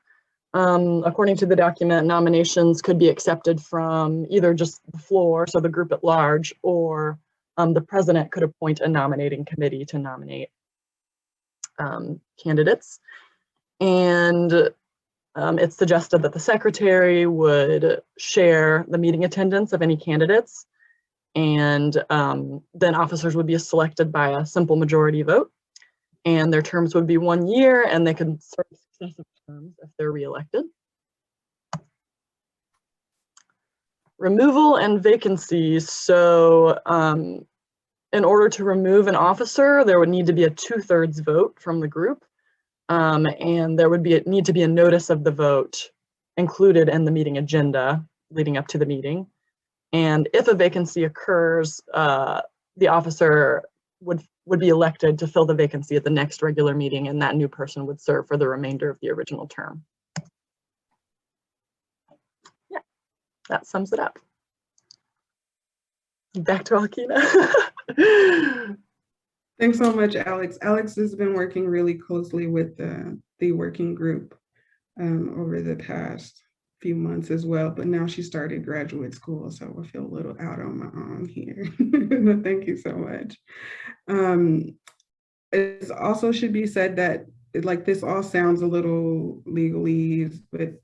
according to the document, nominations could be accepted from either just the floor, so the group at large, or the president could appoint a nominating committee to nominate candidates. And It's suggested that the secretary would share the meeting attendance of any candidates, and then officers would be selected by a simple majority vote, and their terms would be 1 year, and they could serve successive terms if they're reelected. Removal and vacancies. So in order to remove an officer, there would need to be a 2/3 vote from the group. And there would need to be a notice of the vote included in the meeting agenda leading up to the meeting. And if a vacancy occurs, the officer would be elected to fill the vacancy at the next regular meeting, and that new person would serve for the remainder of the original term. Yeah, that sums it up. Back to Alkina.
Thanks so much, Alex. Alex has been working really closely with the working group over the past few months as well, but now she started graduate school, so I feel a little out on my own here. Thank you so much. It also should be said that like this all sounds a little legalese, but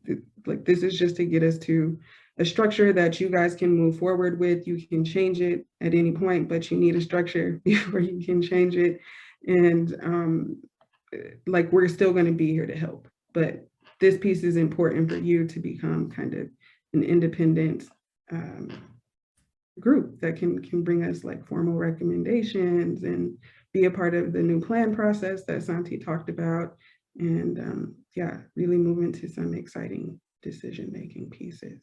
like this is just to get us to a structure that you guys can move forward with. You can change it at any point, but you need a structure before you can change it. And like we're still going to be here to help, but this piece is important for you to become kind of an independent group that can bring us like formal recommendations and be a part of the new plan process that Santi talked about. And yeah, really move into some exciting decision-making pieces.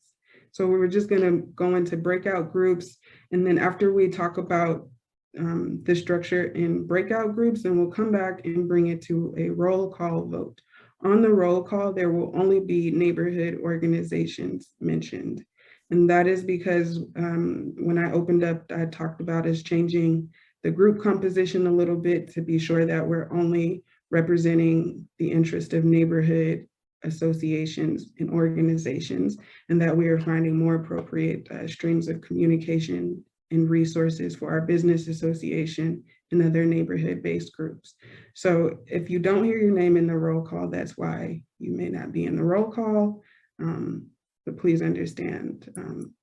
So we were just going to go into breakout groups. And then after we talk about the structure in breakout groups, then we'll come back and bring it to a roll call vote. On the roll call, there will only be neighborhood organizations mentioned. And that is because when I opened up, I talked about us changing the group composition a little bit to be sure that we're only representing the interest of neighborhood associations and organizations, and that we are finding more appropriate streams of communication and resources for our business association and other neighborhood-based groups. So if you don't hear your name in the roll call, that's why you may not be in the roll call, but please understand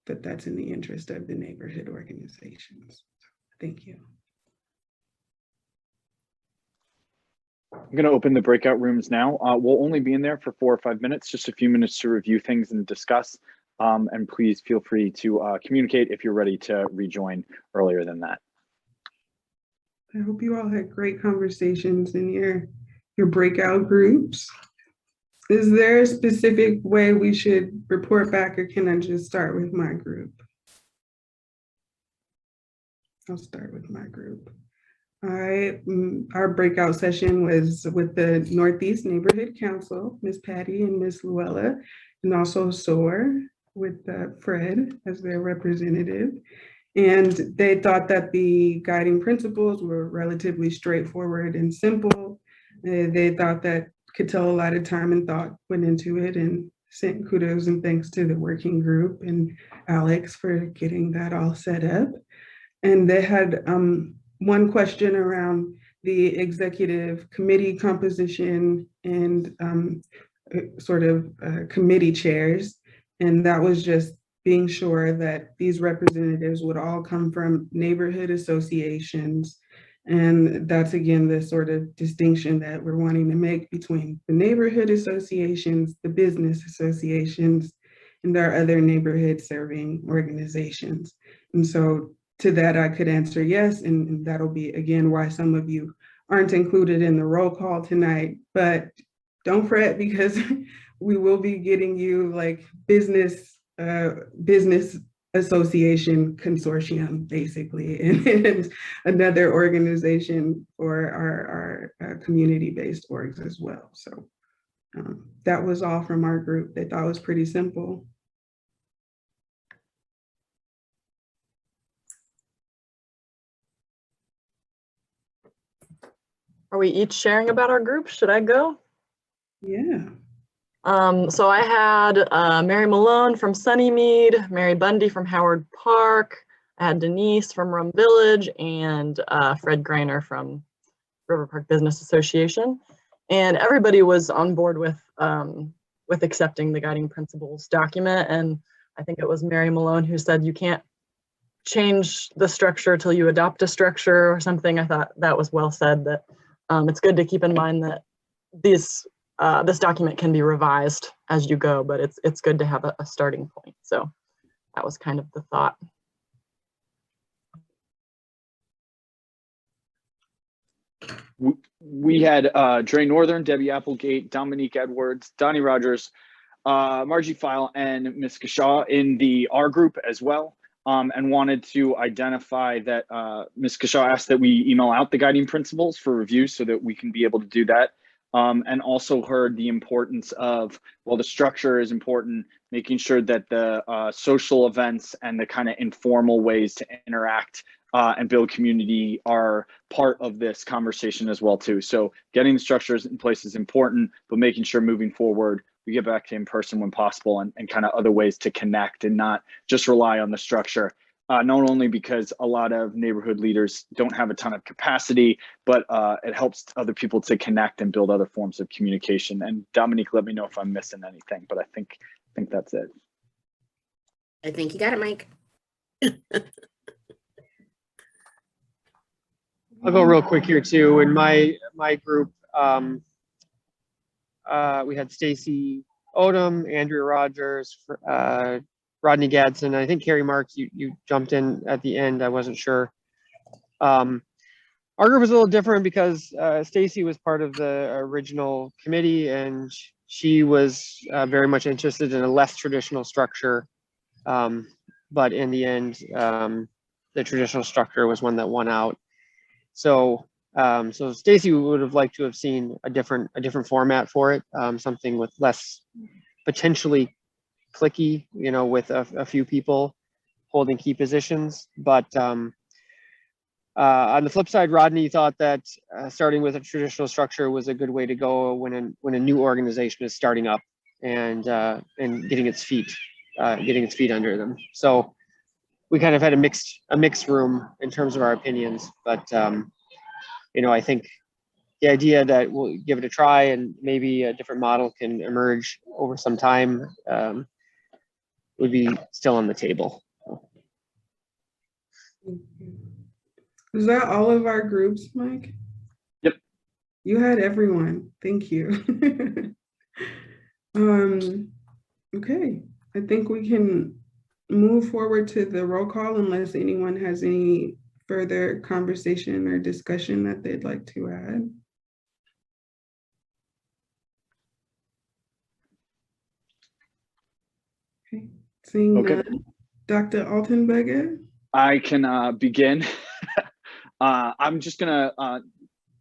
that that's in the interest of the neighborhood organizations. Thank you.
I'm going to open the breakout rooms now. We'll only be in there for 4 or 5 minutes, just a few minutes to review things and discuss. And please feel free to communicate if you're ready to rejoin earlier than that.
I hope you all had great conversations in your breakout groups. Is there a specific way we should report back, or can I just start with my group? I'll start with my group. All right, our breakout session was with the Northeast Neighborhood Council, Ms. Patty and Ms. Luella, and also SOAR with Fred as their representative. And they thought that the guiding principles were relatively straightforward and simple. They thought that could tell a lot of time and thought went into it, and sent kudos and thanks to the working group and Alex for getting that all set up. And they had one question around the executive committee composition and sort of committee chairs. And that was just being sure that these representatives would all come from neighborhood associations. And that's, again, the sort of distinction that we're wanting to make between the neighborhood associations, the business associations, and our other neighborhood serving organizations. And so to that, I could answer yes, and that'll be, again, why some of you aren't included in the roll call tonight. But don't fret, because we will be getting you like business association consortium, basically, and another organization for our community-based orgs as well. So that was all from our group. They thought it was pretty simple.
Are we each sharing about our group? Should I go?
Yeah.
So I had Mary Malone from Sunnymead, Mary Bundy from Howard Park, I had Denise from Rum Village, and Fred Greiner from River Park Business Association. And everybody was on board with with accepting the guiding principles document. And I think it was Mary Malone who said you can't change the structure till you adopt a structure or something. I thought that was well said, that it's good to keep in mind that this document can be revised as you go, but it's good to have a starting point. So that was kind of the thought.
We had Dre Northern, Debbie Applegate, Dominique Edwards, Donnie Rogers, Margie File, and Ms. Kashaw in the R group as well, and wanted to identify that Ms. Kashaw asked that we email out the guiding principles for review so that we can be able to do that, and also heard the importance of, well, the structure is important, making sure that the social events and the kind of informal ways to interact and build community are part of this conversation as well too. So getting the structures in place is important, but making sure moving forward, we get back to in person when possible, and kind of other ways to connect and not just rely on the structure. Not only because a lot of neighborhood leaders don't have a ton of capacity, but it helps other people to connect and build other forms of communication. And Dominique, let me know if I'm missing anything, but I think that's it.
I think you got it, Mike.
I'll go real quick here too. In my group, we had Stacy Odom, Andrea Rogers, Rodney Gadsden. I think Carrie Marks, you jumped in at the end. I wasn't sure. Our group was a little different because Stacy was part of the original committee, and she was very much interested in a less traditional structure. But in the end, the traditional structure was one that won out. So Stacy would have liked to have seen a different format for it, something with less potentially clicky, with a few people holding key positions. But on the flip side, Rodney thought that starting with a traditional structure was a good way to go when a new organization is starting up and getting its feet under them. So we kind of had a mixed room in terms of our opinions, but I think the idea that we'll give it a try and maybe a different model can emerge over some time would be still on the table.
Is that all of our groups, Mike?
Yep.
You had everyone. Thank you. Okay, I think we can move forward to the roll call unless anyone has any further conversation or discussion that they'd like to add. Okay, seeing none. Dr. Altenberger?
I can begin. I'm just gonna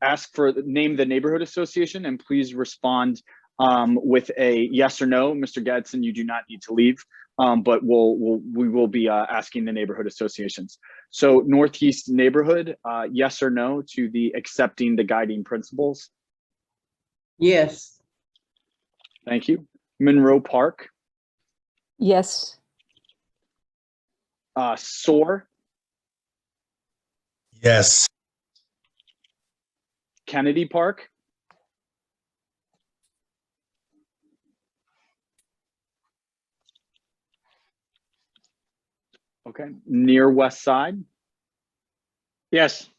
ask for name the neighborhood association, and please respond with a yes or no. Mr. Gadsden, you do not need to leave, but we will be asking the neighborhood associations. So Northeast Neighborhood, yes or no to the accepting the guiding principles?
Yes.
Thank you. Monroe Park?
Yes.
SOAR?
Yes.
Kennedy Park? Okay, near West Side?
Yes.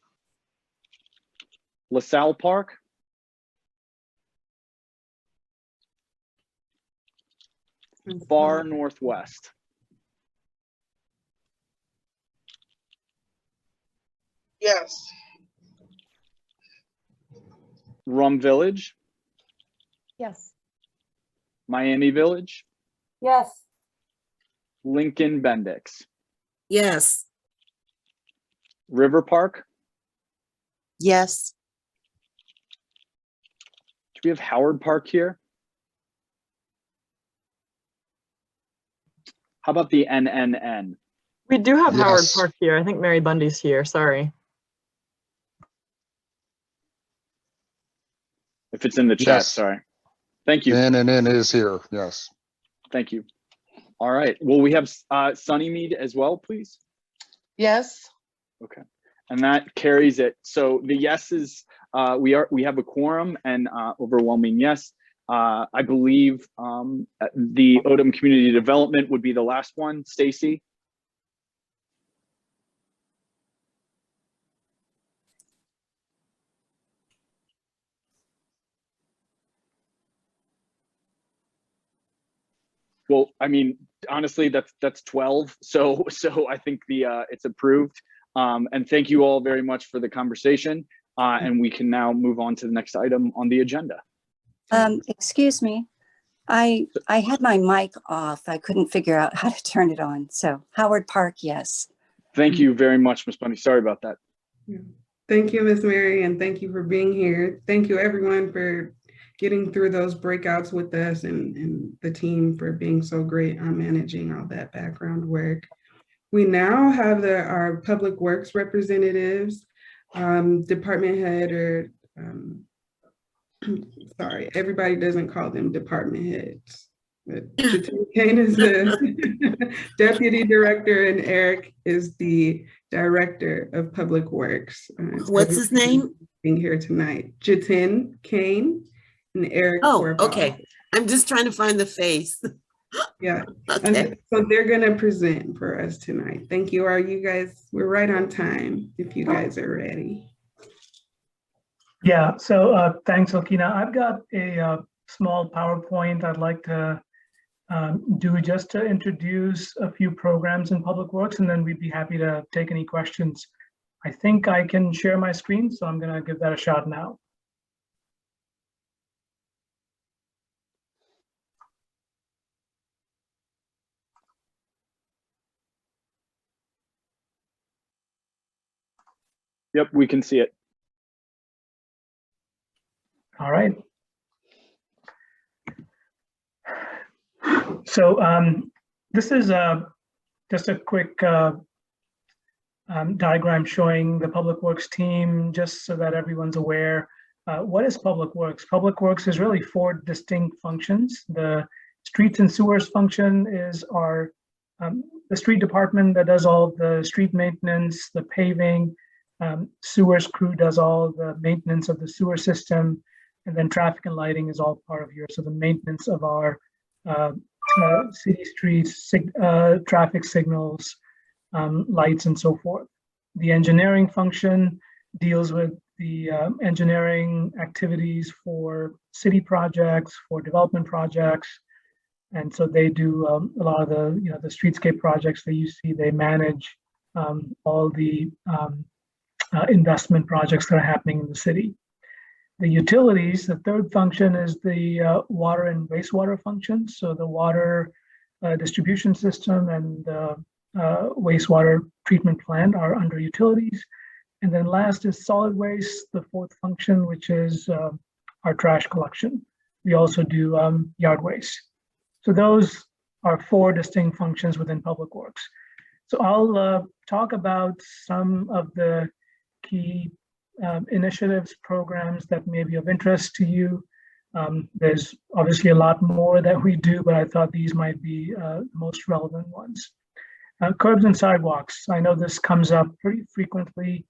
LaSalle Park? Far Northwest?
Yes.
Rum Village?
Yes.
Miami Village?
Yes.
Lincoln Bendix?
Yes.
River Park?
Yes.
Do we have Howard Park here? How about the NNN?
We do have Howard
Yes.
Park here. I think Mary Bundy's here. Sorry.
If it's in the chat,
Yes.
sorry. Thank you.
NNN is here, yes.
Thank you. All right. Well, we have Sunnymead as well, please.
Yes.
Okay. And that carries it. So the yeses, we have a quorum and overwhelming yes. I believe the Odom Community Development would be the last one. Stacy? Well, I mean, honestly, that's 12. So I think it's approved. And thank you all very much for the conversation. And we can now move on to the next item on the agenda.
Excuse me. I had my mic off. I couldn't figure out how to turn it on. So Howard Park, yes.
Thank you very much, Ms. Bunny. Sorry about that.
Yeah. Thank you, Ms. Mary, and thank you for being here. Thank you, everyone, for getting through those breakouts with us, and the team for being so great on managing all that background work. We now have our Public Works representatives, department head, or sorry, everybody doesn't call them department heads. But Kane is the deputy director, and Eric is the director of Public Works.
What's his name?
Being here tonight, Jatin Kane and Eric.
Oh,
Corval.
okay. I'm just trying to find the face.
Yeah.
Okay.
And so they're going to present for us tonight. Thank you. Are you guys? We're right on time. If you guys are ready.
Yeah. So thanks, Okina. I've got a small PowerPoint I'd like to do just to introduce a few programs in Public Works, and then we'd be happy to take any questions. I think I can share my screen, so I'm going to give that a shot now.
Yep, we can see it.
All right. So this is just a quick diagram showing the Public Works team, just so that everyone's aware. What is Public Works? Public Works is really 4 distinct functions. The streets and sewers function is the street department that does all the street maintenance, the paving. Sewers crew does all the maintenance of the sewer system, and then traffic and lighting is all part of here. So the maintenance of our city streets, traffic signals, lights, and so forth. The engineering function deals with the engineering activities for city projects, for development projects. And so they do a lot of the streetscape projects that you see. They manage all the investment projects that are happening in the city. The utilities, the third function, is the water and wastewater functions. So the water distribution system and wastewater treatment plant are under utilities. And then last is solid waste, the fourth function, which is our trash collection. We also do yard waste. So those are 4 distinct functions within Public Works. So I'll talk about some of the key initiatives, programs that may be of interest to you. There's obviously a lot more that we do, but I thought these might be the most relevant ones. Curbs and sidewalks. I know this comes up pretty frequently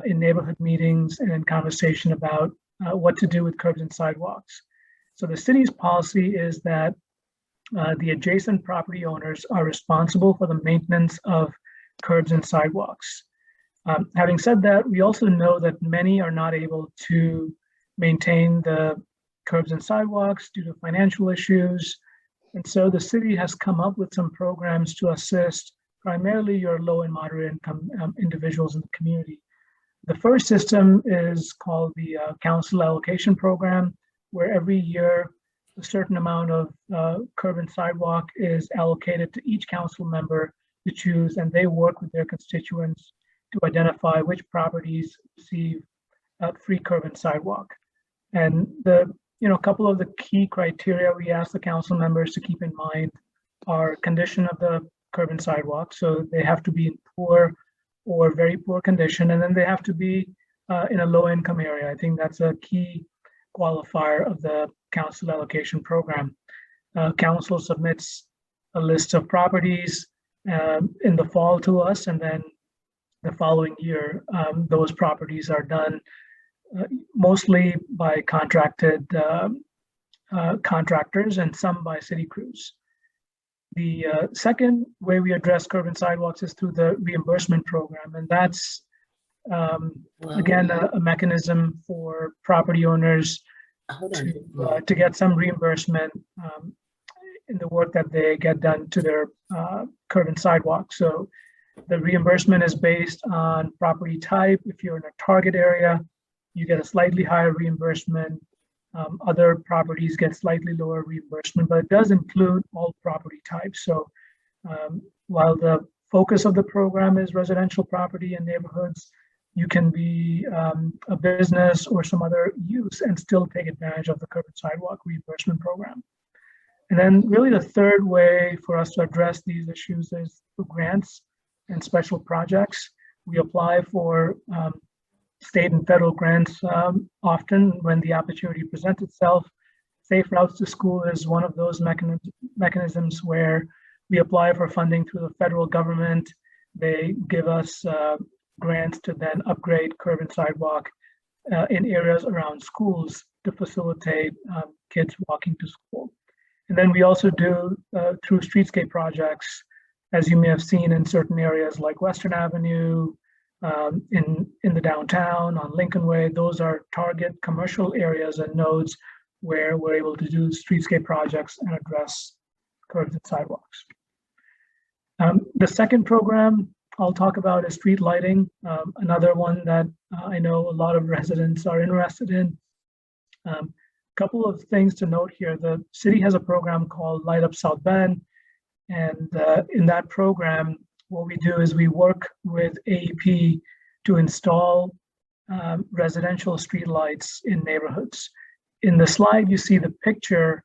in neighborhood meetings and in conversation about what to do with curbs and sidewalks. So the city's policy is that the adjacent property owners are responsible for the maintenance of curbs and sidewalks. Having said that, we also know that many are not able to maintain the curbs and sidewalks due to financial issues. And so the city has come up with some programs to assist primarily your low and moderate income individuals in the community. The first system is called the Council Allocation Program, where every year a certain amount of curb and sidewalk is allocated to each council member to choose, and they work with their constituents to identify which properties receive free curb and sidewalk. And a couple of the key criteria we ask the council members to keep in mind are condition of the curb and sidewalk. So they have to be in poor or very poor condition, and then they have to be in a low income area. I think that's a key qualifier of the council allocation program. Council submits a list of properties in the fall to us, and then the following year, those properties are done mostly by contracted contractors and some by city crews. The second way we address curb and sidewalks is through the reimbursement program, and that's again a mechanism for property owners to get some reimbursement in the work that they get done to their curb and sidewalk. So the reimbursement is based on property type. If you're in a target area, you get a slightly higher reimbursement. Other properties get slightly lower reimbursement, but it does include all property types. So while the focus of the program is residential property and neighborhoods, you can be a business or some other use and still take advantage of the curb and sidewalk reimbursement program. And then really the third way for us to address these issues is through grants and special projects. We apply for state and federal grants often when the opportunity presents itself. Safe Routes to School is one of those mechanisms where we apply for funding through the federal government. They give us grants to then upgrade curb and sidewalk in areas around schools to facilitate kids walking to school. And then we also do through streetscape projects, as you may have seen in certain areas like Western Avenue, in the downtown, on Lincoln Way. Those are target commercial areas and nodes where we're able to do streetscape projects and address curbs and sidewalks. The second program I'll talk about is street lighting, another one that I know a lot of residents are interested in. Couple of things to note here. The city has a program called Light Up South Bend, and in that program, what we do is we work with AEP to install residential street lights in neighborhoods. In the slide, you see the picture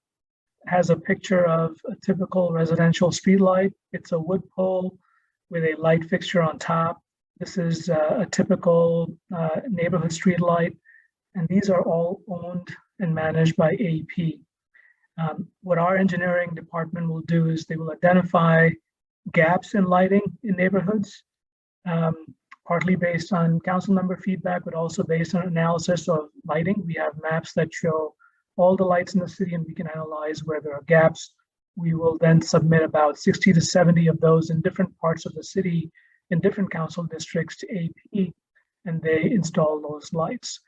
has a picture of a typical residential street light. It's a wood pole with a light fixture on top. This is a typical neighborhood street light, and these are all owned and managed by AEP. What our engineering department will do is they will identify gaps in lighting in neighborhoods, partly based on council member feedback, but also based on analysis of lighting. We have maps that show all the lights in the city, and we can analyze where there are gaps. We will then submit about 60 to 70 of those in different parts of the city, in different council districts to AEP, and they install those lights.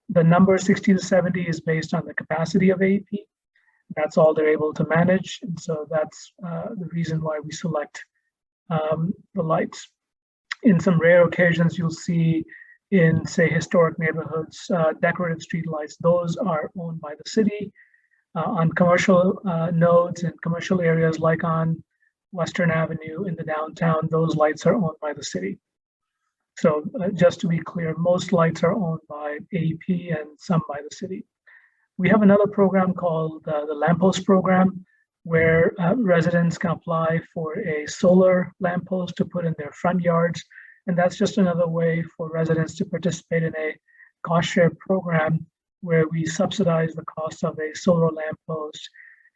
The number 60 to 70 is based on the capacity of AEP. That's all they're able to manage. And so that's the reason why we select the lights. In some rare occasions, you'll see in, say, historic neighborhoods, decorative street lights. Those are owned by the city. On commercial nodes and commercial areas like on Western Avenue in the downtown, those lights are owned by the city. So just to be clear, most lights are owned by AEP and some by the city. We have another program called the Lamppost Program, where residents can apply for a solar lamppost to put in their front yards. And that's just another way for residents to participate in a cost share program where we subsidize the cost of a solar lamppost.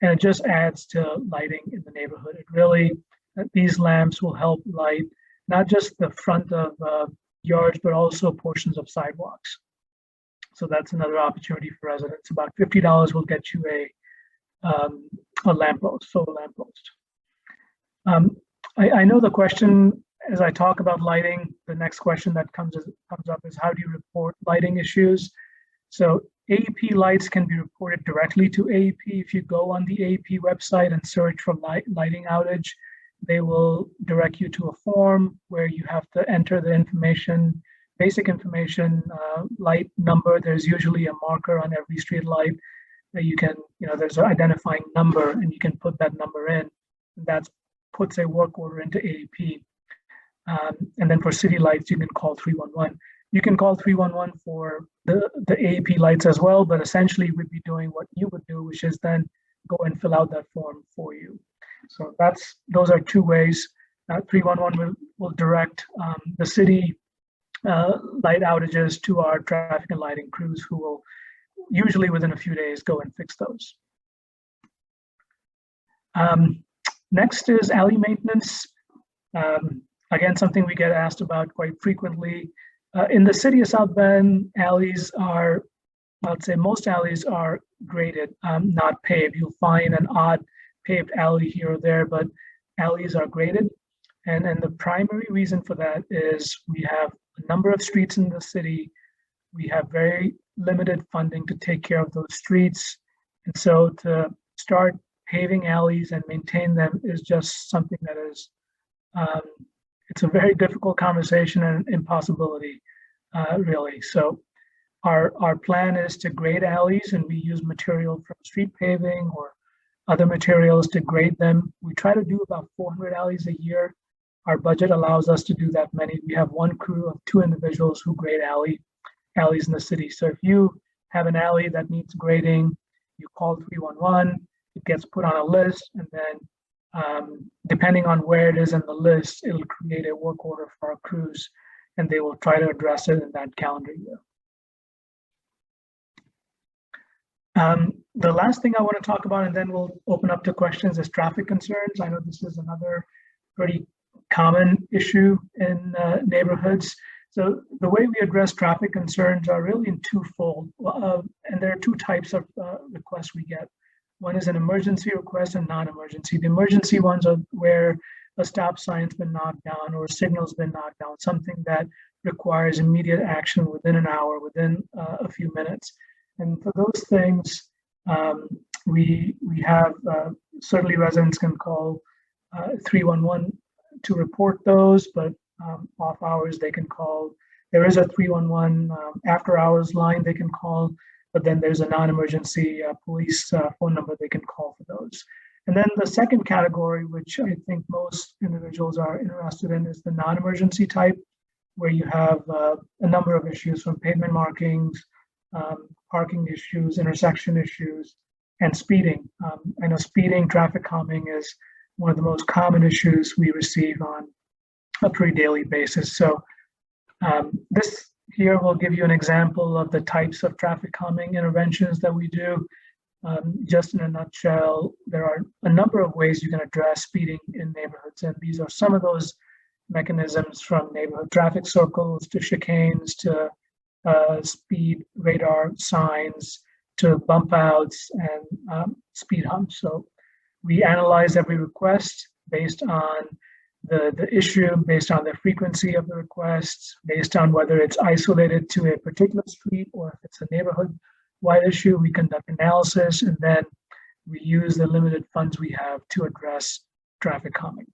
And it just adds to lighting in the neighborhood. It really, these lamps will help light not just the front of yards, but also portions of sidewalks. So that's another opportunity for residents. About $50 will get you a lamppost, solar lamppost. I know the question, as I talk about lighting, the next question that comes up is how do you report lighting issues? So AEP lights can be reported directly to AEP. If you go on the AEP website and search for lighting outage, they will direct you to a form where you have to enter the information, basic information, light number. There's usually a marker on every street light that you can, there's an identifying number and you can put that number in. That puts a work order into AEP. And then for city lights, you can call 311. You can call 311 for the AEP lights as well, but essentially we'd be doing what you would do, which is then go and fill out that form for you. So those are two ways. 311 will direct the city light outages to our traffic and lighting crews, who will usually within a few days go and fix those. Next is alley maintenance. Again, something we get asked about quite frequently. In the city of South Bend, alleys are I'd say most alleys are graded, not paved. You'll find an odd paved alley here or there, but alleys are graded. And the primary reason for that is we have a number of streets in the city. We have very limited funding to take care of those streets. And so to start paving alleys and maintain them is just something that is, it's a very difficult conversation and impossibility, really. So our plan is to grade alleys, and we use material from street paving or other materials to grade them. We try to do about 400 alleys a year. Our budget allows us to do that many. We have one crew of 2 individuals who grade alleys in the city. So if you have an alley that needs grading, you call 311, it gets put on a list, and then depending on where it is in the list, it'll create a work order for our crews, and they will try to address it in that calendar year. The last thing I want to talk about, and then we'll open up to questions, is traffic concerns. I know this is another pretty common issue in neighborhoods. So the way we address traffic concerns are really in twofold, and there are 2 types of requests we get. One is an emergency request and non-emergency. The emergency ones are where a stop sign's been knocked down or a signal's been knocked down, something that requires immediate action within an hour, within a few minutes. And for those things, we have certainly residents can call 311 to report those, but off hours they can call. There is a 311 after hours line they can call, but then there's a non-emergency police phone number they can call for those. And then the second category, which I think most individuals are interested in, is the non-emergency type, where you have a number of issues from pavement markings, parking issues, intersection issues, and speeding. I know speeding, traffic calming is one of the most common issues we receive on a pretty daily basis. So this here will give you an example of the types of traffic calming interventions that we do. Just in a nutshell, there are a number of ways you can address speeding in neighborhoods, and these are some of those mechanisms, from neighborhood traffic circles to chicanes to speed radar signs to bump outs and speed humps. So we analyze every request based on the issue, based on the frequency of the requests, based on whether it's isolated to a particular street or if it's a neighborhood-wide issue. We conduct analysis, and then we use the limited funds we have to address traffic calming.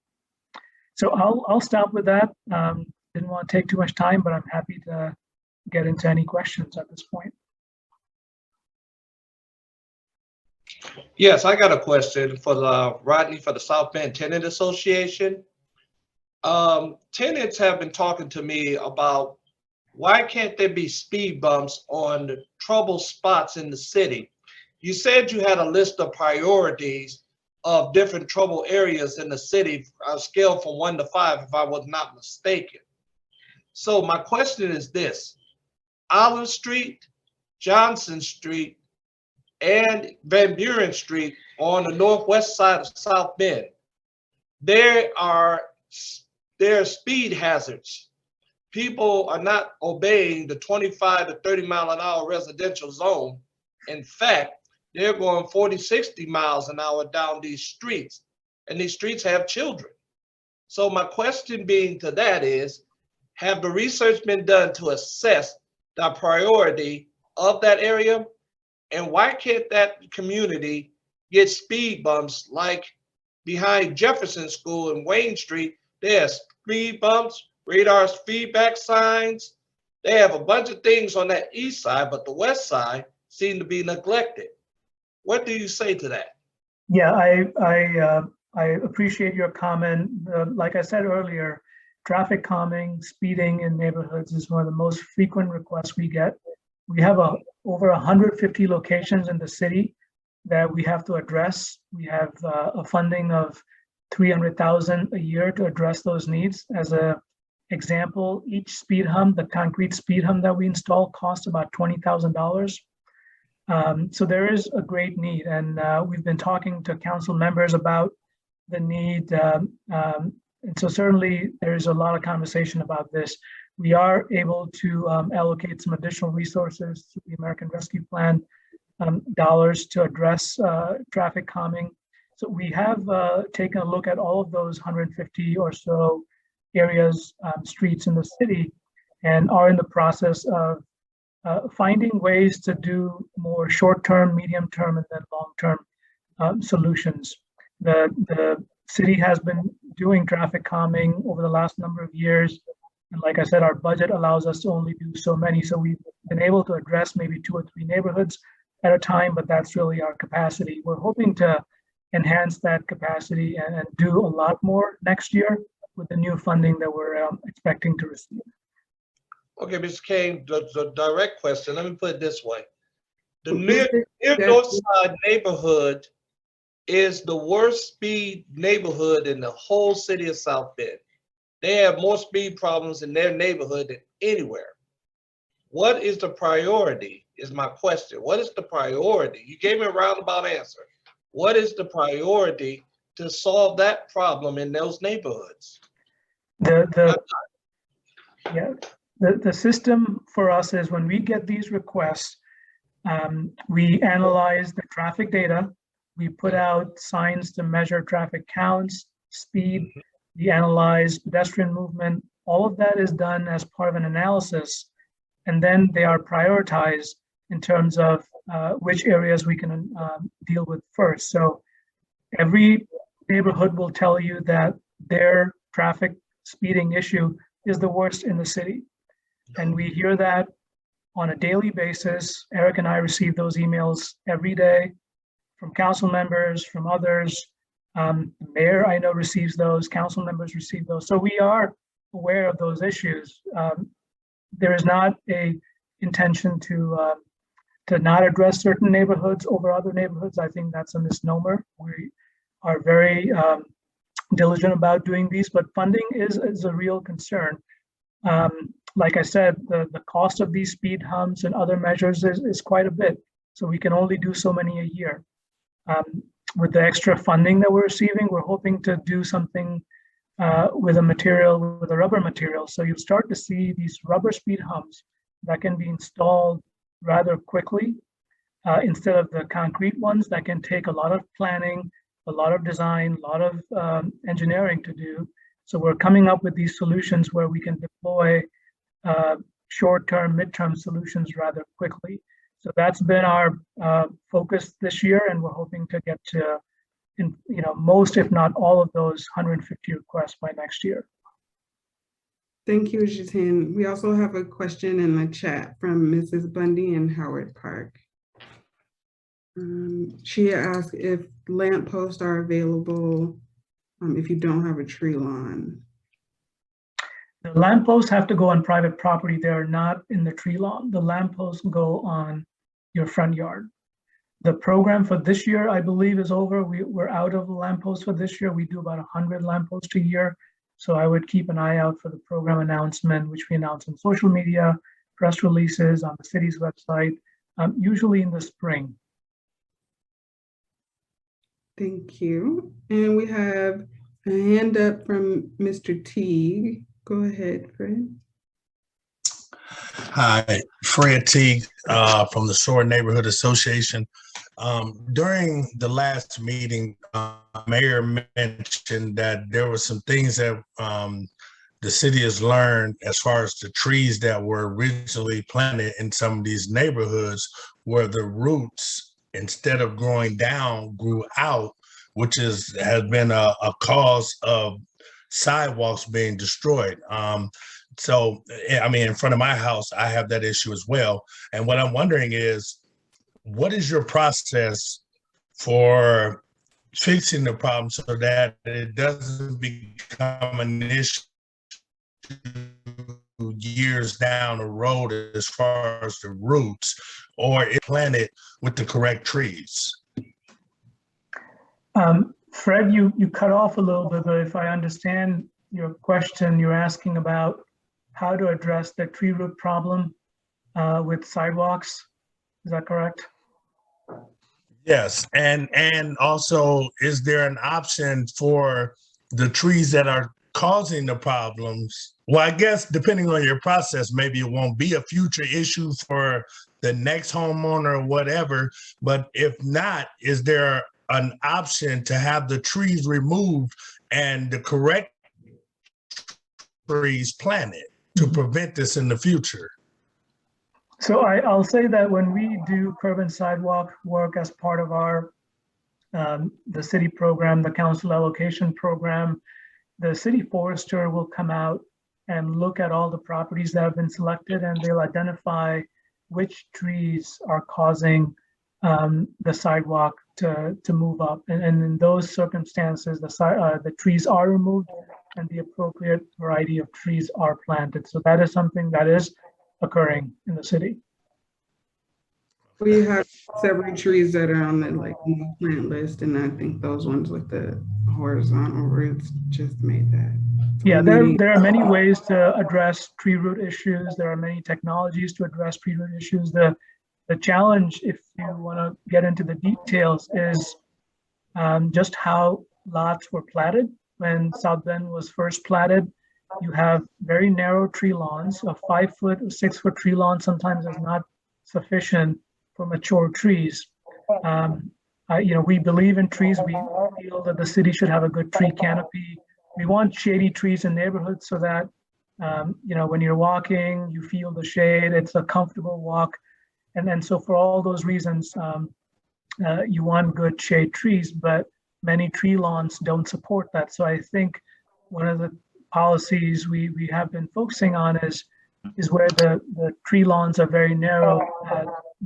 So I'll stop with that. Didn't want to take too much time, but I'm happy to get into any questions at this point.
Yes, I got a question for Rodney for the South Bend Tenant Association. Tenants have been talking to me about why can't there be speed bumps on the trouble spots in the city? You said you had a list of priorities of different trouble areas in the city, a scale from 1 to 5, if I was not mistaken. So my question is this: Olive Street, Johnson Street, and Van Buren Street on the northwest side of South Bend, there are speed hazards. People are not obeying the 25 to 30 mile an hour residential zone. In fact, they're going 40, 60 miles an hour down these streets, and these streets have children. So my question being to that is, have the research been done to assess the priority of that area? And why can't that community get speed bumps like behind Jefferson School and Wayne Street? There's speed bumps, radar feedback signs. They have a bunch of things on that east side, but the west side seem to be neglected. What do you say to that?
Yeah, I appreciate your comment. Like I said earlier, traffic calming, speeding in neighborhoods is one of the most frequent requests we get. We have over 150 locations in the city that we have to address. We have a funding of $300,000 a year to address those needs. As an example, each speed hump, the concrete speed hump that we install, costs about $20,000. So there is a great need, and we've been talking to council members about the need And so certainly there's a lot of conversation about this. We are able to allocate some additional resources through the American Rescue Plan dollars to address traffic calming. So we have taken a look at all of those 150 or so areas, streets in the city, and are in the process of finding ways to do more short-term, medium-term, and then long-term solutions. The city has been doing traffic calming over the last number of years. And like I said, our budget allows us to only do so many. So we've been able to address maybe 2 or 3 neighborhoods at a time, but that's really our capacity. We're hoping to enhance that capacity and do a lot more next year with the new funding that we're expecting to receive.
Okay, Mr. Kane, the direct question, let me put it this way. The near North Side neighborhood is the worst speed neighborhood in the whole city of South Bend. They have more speed problems in their neighborhood than anywhere. What is the priority is my question. What is the priority? You gave me a roundabout answer. What is the priority to solve that problem in those neighborhoods?
The system for us is when we get these requests, we analyze the traffic data. We put out signs to measure traffic counts, speed. We analyze pedestrian movement. All of that is done as part of an analysis. And then they are prioritized in terms of which areas we can deal with first. So every neighborhood will tell you that their traffic speeding issue is the worst in the city. And we hear that on a daily basis. Eric and I receive those emails every day from council members, from others. The mayor, I know, receives those, council members receive those. So we are aware of those issues. There is not a intention to not address certain neighborhoods over other neighborhoods. I think that's a misnomer. We are very diligent about doing these, but funding is a real concern. Like I said, the cost of these speed humps and other measures is quite a bit. So we can only do so many a year. With the extra funding that we're receiving, we're hoping to do something with a rubber material. So you start to see these rubber speed humps that can be installed rather quickly instead of the concrete ones that can take a lot of planning, a lot of design, a lot of engineering to do. So we're coming up with these solutions where we can deploy short-term, mid-term solutions rather quickly. So that's been our focus this year, and we're hoping to get to, most, if not all of those 150 requests by next year.
Thank you, Jitin. We also have a question in the chat from Mrs. Bundy in Howard Park. She asked if lampposts are available if you don't have a tree lawn.
The lampposts have to go on private property. They are not in the tree lawn. The lampposts go on your front yard. The program for this year, I believe, is over. We're out of lampposts for this year. We do about 100 lampposts a year. So I would keep an eye out for the program announcement, which we announce on social media, press releases, on the city's website, usually in the spring.
Thank you. And we have a hand up from Mr. Teague. Go ahead, Fred.
Hi, Fred Teague from the Shore Neighborhood Association. During the last meeting, Mayor mentioned that there were some things that the city has learned as far as the trees that were originally planted in some of these neighborhoods, where the roots, instead of growing down, grew out, which has been a cause of sidewalks being destroyed. So, I mean, in front of my house, I have that issue as well. And what I'm wondering is, what is your process for fixing the problem so that it doesn't become an issue years down the road as far as the roots, or it planted with the correct trees?
Fred, you cut off a little bit, but if I understand your question, you're asking about how to address the tree root problem with sidewalks. Is that correct?
Yes, and also, is there an option for the trees that are causing the problems, well, I guess depending on your process, maybe it won't be a future issue for the next homeowner or whatever. But if not, is there an option to have the trees removed and the correct trees planted to prevent this in the future?
So I'll say that when we do curb and sidewalk work as part of our the city program, the council allocation program, the city forester will come out and look at all the properties that have been selected, and they'll identify which trees are causing the sidewalk to move up. And in those circumstances, the trees are removed and the appropriate variety of trees are planted. So that is something that is occurring in the city.
We have several trees that are on the no plant list, and I think those ones with the horizontal roots just made that.
Yeah, there are many ways to address tree root issues. There are many technologies to address tree root issues. The challenge, if you want to get into the details, is just how lots were platted. When South Bend was first platted, you have very narrow tree lawns. A 5 foot or 6 foot tree lawn sometimes is not sufficient for mature trees. We believe in trees. We feel that the city should have a good tree canopy. We want shady trees in neighborhoods so that, when you're walking, you feel the shade, it's a comfortable walk. And so for all those reasons, you want good shade trees, but many tree lawns don't support that. So I think one of the policies we have been focusing on is where the tree lawns are very narrow.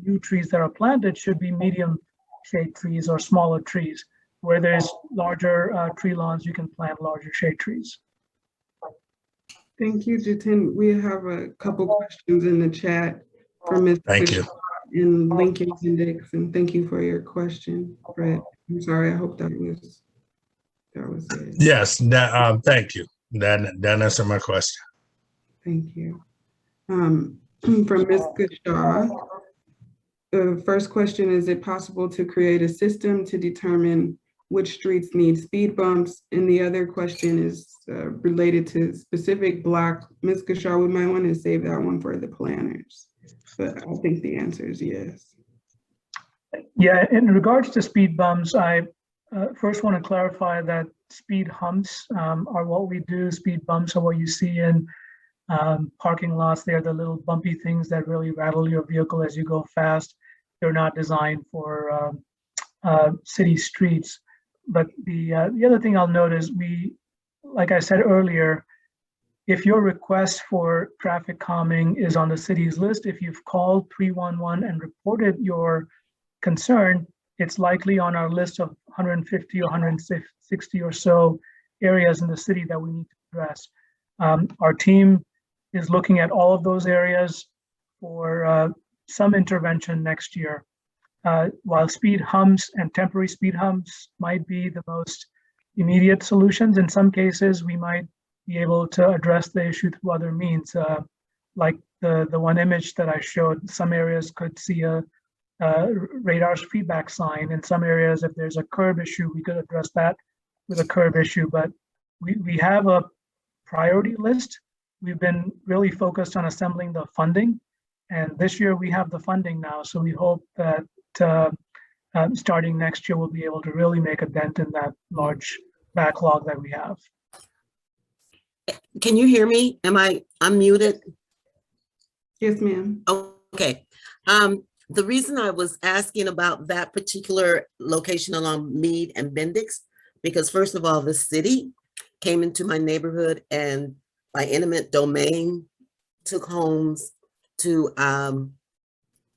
New trees that are planted should be medium shade trees or smaller trees. Where there's larger tree lawns, you can plant larger shade trees.
Thank you, Jitin. We have a couple questions in the chat from Ms.
Thank you.
In Lincoln Index, and thank you for your question, Brett. I'm sorry, I hope that was it.
Yes, thank you. That answered my question.
Thank you. From Ms. Shaw, the first question, is it possible to create a system to determine which streets need speed bumps? And the other question is related to specific block. Ms. Shaw, we might want to save that one for the planners, but I think the answer is yes.
Yeah, in regards to speed bumps, I first want to clarify that speed humps are what we do. Speed bumps are what you see in parking lots. They're the little bumpy things that really rattle your vehicle as you go fast. They're not designed for city streets. But the other thing I'll note is like I said earlier, if your request for traffic calming is on the city's list, if you've called 311 and reported your concern, it's likely on our list of 150 or 160 or so areas in the city that we need to address. Our team is looking at all of those areas for some intervention next year. While speed humps and temporary speed humps might be the most immediate solutions, in some cases we might be able to address the issue through other means. Like the one image that I showed, some areas could see a radar feedback sign. In some areas, if there's a curb issue, we could address that with a curb issue. But we have a priority list. We've been really focused on assembling the funding. And this year we have the funding now. So we hope that starting next year, we'll be able to really make a dent in that large backlog that we have.
Can you hear me? Am I unmuted?
Yes, ma'am.
Okay. The reason I was asking about that particular location along Meade and Bendix, because first of all, the city came into my neighborhood and by eminent domain took homes to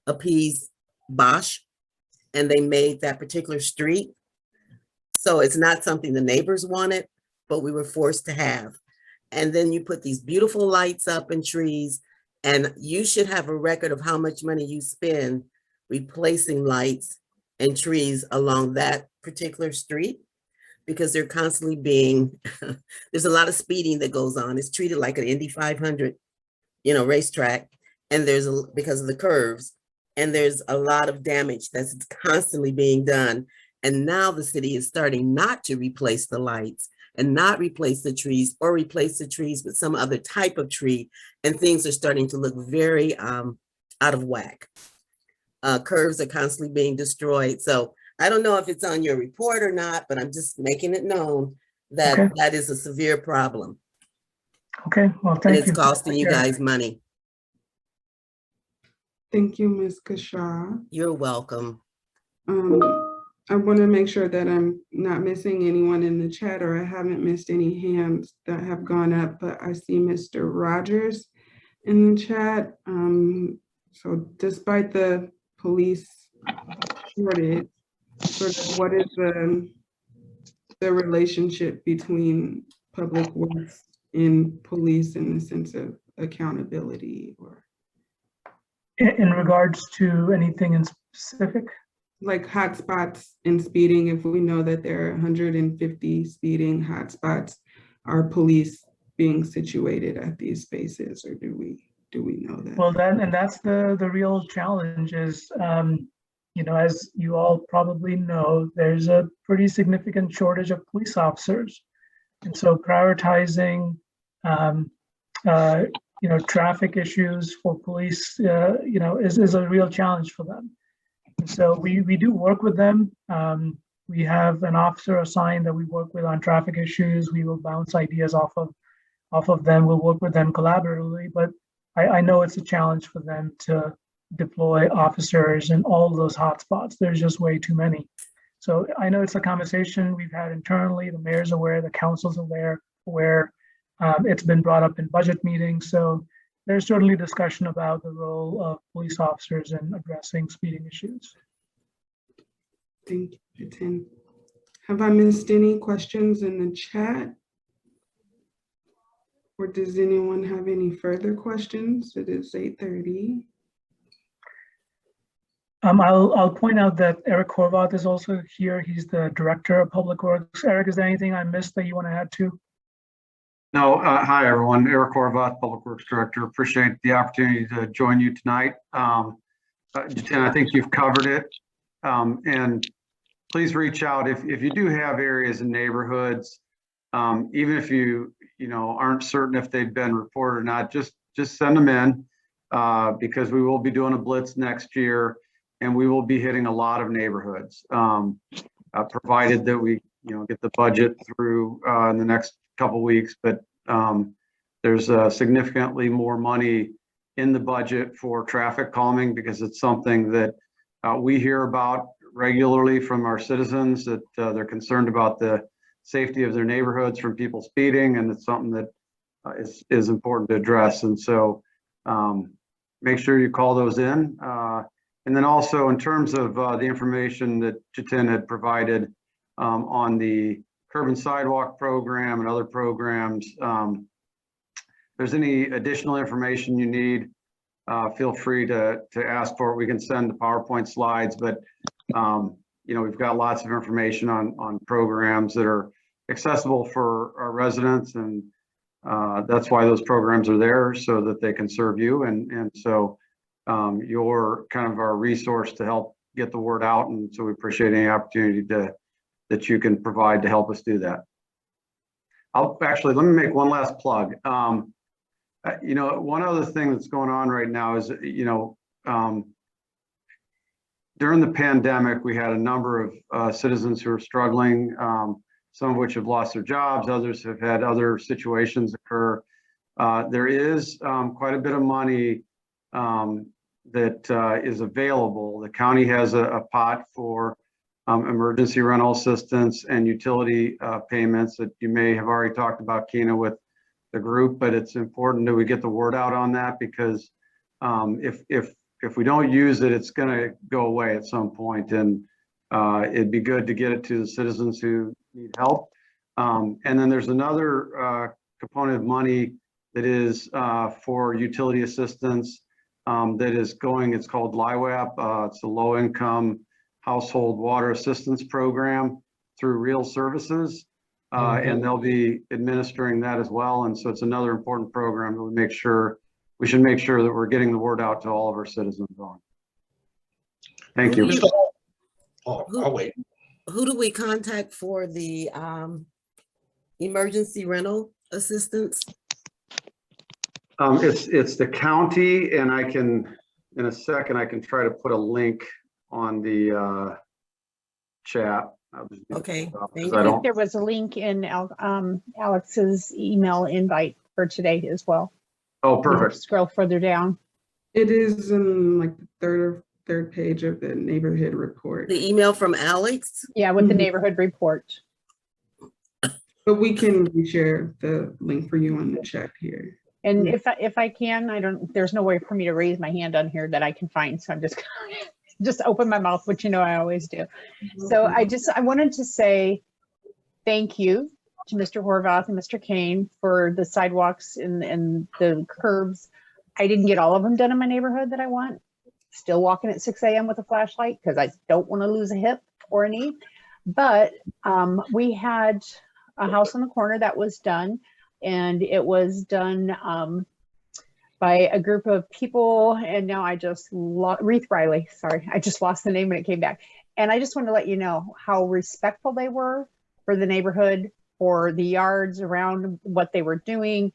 appease Bosch, and they made that particular street. So it's not something the neighbors wanted, but we were forced to have. And then you put these beautiful lights up and trees, and you should have a record of how much money you spend replacing lights and trees along that particular street, because they're constantly being, there's a lot of speeding that goes on. It's treated like an Indy 500, racetrack, and because of the curves, and there's a lot of damage that's constantly being done. And now the city is starting not to replace the lights and not replace the trees, or replace the trees with some other type of tree, and things are starting to look very out of whack. Curves are constantly being destroyed. So I don't know if it's on your report or not, but I'm just making it known that
Okay.
that is a severe problem.
Okay, well,
And
thank you.
it's costing you guys money.
Thank you, Ms. Kashaw.
You're welcome.
I want to make sure that I'm not missing anyone in the chat, or I haven't missed any hands that have gone up, but I see Mr. Rogers in the chat. So despite the police shortage, sort of what is the relationship between public works and police in the sense of accountability, or
In regards to anything in specific?
like hotspots in speeding? If we know that there are 150 speeding hotspots, are police being situated at these spaces, or do we know that?
Well, that's the real challenge is, you know, as you all probably know, there's a pretty significant shortage of police officers. And so prioritizing, you know, traffic issues for police, you know, is a real challenge for them. And so we do work with them. We have an officer assigned that we work with on traffic issues. We will bounce ideas off of them. We'll work with them collaboratively, but I know it's a challenge for them to deploy officers in all those hotspots. There's just way too many. So I know it's a conversation we've had internally. The mayor's aware, the council's aware, it's been brought up in budget meetings. So there's certainly discussion about the role of police officers in addressing speeding issues.
Thank you, Jitin. Have I missed any questions in the chat? Or does anyone have any further questions? It is 8:30.
I'll point out that Eric Horvath is also here. He's the Director of Public Works. Eric, is there anything I missed that you want to add to?
No, hi everyone. Eric Horvath, Public Works Director. Appreciate the opportunity to join you tonight. Jitin, I think you've covered it. And please reach out if you do have areas in neighborhoods, even if you aren't certain if they've been reported or not, just send them in because we will be doing a blitz next year and we will be hitting a lot of neighborhoods, provided that we get the budget through in the next couple weeks. But there's significantly more money in the budget for traffic calming because it's something that we hear about regularly from our citizens, that they're concerned about the safety of their neighborhoods from people speeding, and it's something that is important to address. And so make sure you call those in. And then also in terms of the information that Jitin had provided on the curb and sidewalk program and other programs, if there's any additional information you need, feel free to ask for it. We can send the PowerPoint slides, but we've got lots of information on programs that are accessible for our residents, and that's why those programs are there, so that they can serve you. And so you're kind of our resource to help get the word out, and so we appreciate any opportunity that you can provide to help us do that. Let me make one last plug. One other thing that's going on right now is, during the pandemic, we had a number of citizens who are struggling, some of which have lost their jobs, others have had other situations occur. There is quite a bit of money that is available. The county has a pot for emergency rental assistance and utility payments that you may have already talked about, Kina, with the group, but it's important that we get the word out on that, because if we don't use it, it's going to go away at some point, and it'd be good to get it to the citizens who need help. And then there's another component of money that is for utility assistance that is going, it's called LIWAP. It's a low income household water assistance program through Real Services. And they'll be administering that as well. And so it's another important program that we should make sure that we're getting the word out to all of our citizens on. Thank you.
I'll wait. Who do we contact for the Emergency rental assistance?
It's the county, and I can, in a second, I can try to put a link on the chat.
Okay,
I think there was a link in Alex's email invite for today as well.
Oh, perfect.
Scroll further down.
It is in like the third page of the neighborhood report.
The email from Alex?
Yeah, with the neighborhood report.
But we can share the link for you on the chat here.
And if I can, there's no way for me to raise my hand on here that I can find. So I'm just open my mouth, which you know I always do. So I wanted to say thank you to Mr. Horvath and Mr. Kane for the sidewalks and the curbs. I didn't get all of them done in my neighborhood that I want. Still walking at 6 a.m. with a flashlight because I don't want to lose a hip or a knee. But we had a house on the corner that was done, and it was done by a group of people. And now I just Reith Riley, sorry, I just lost the name when it came back. And I just want to let you know how respectful they were for the neighborhood, for the yards around what they were doing,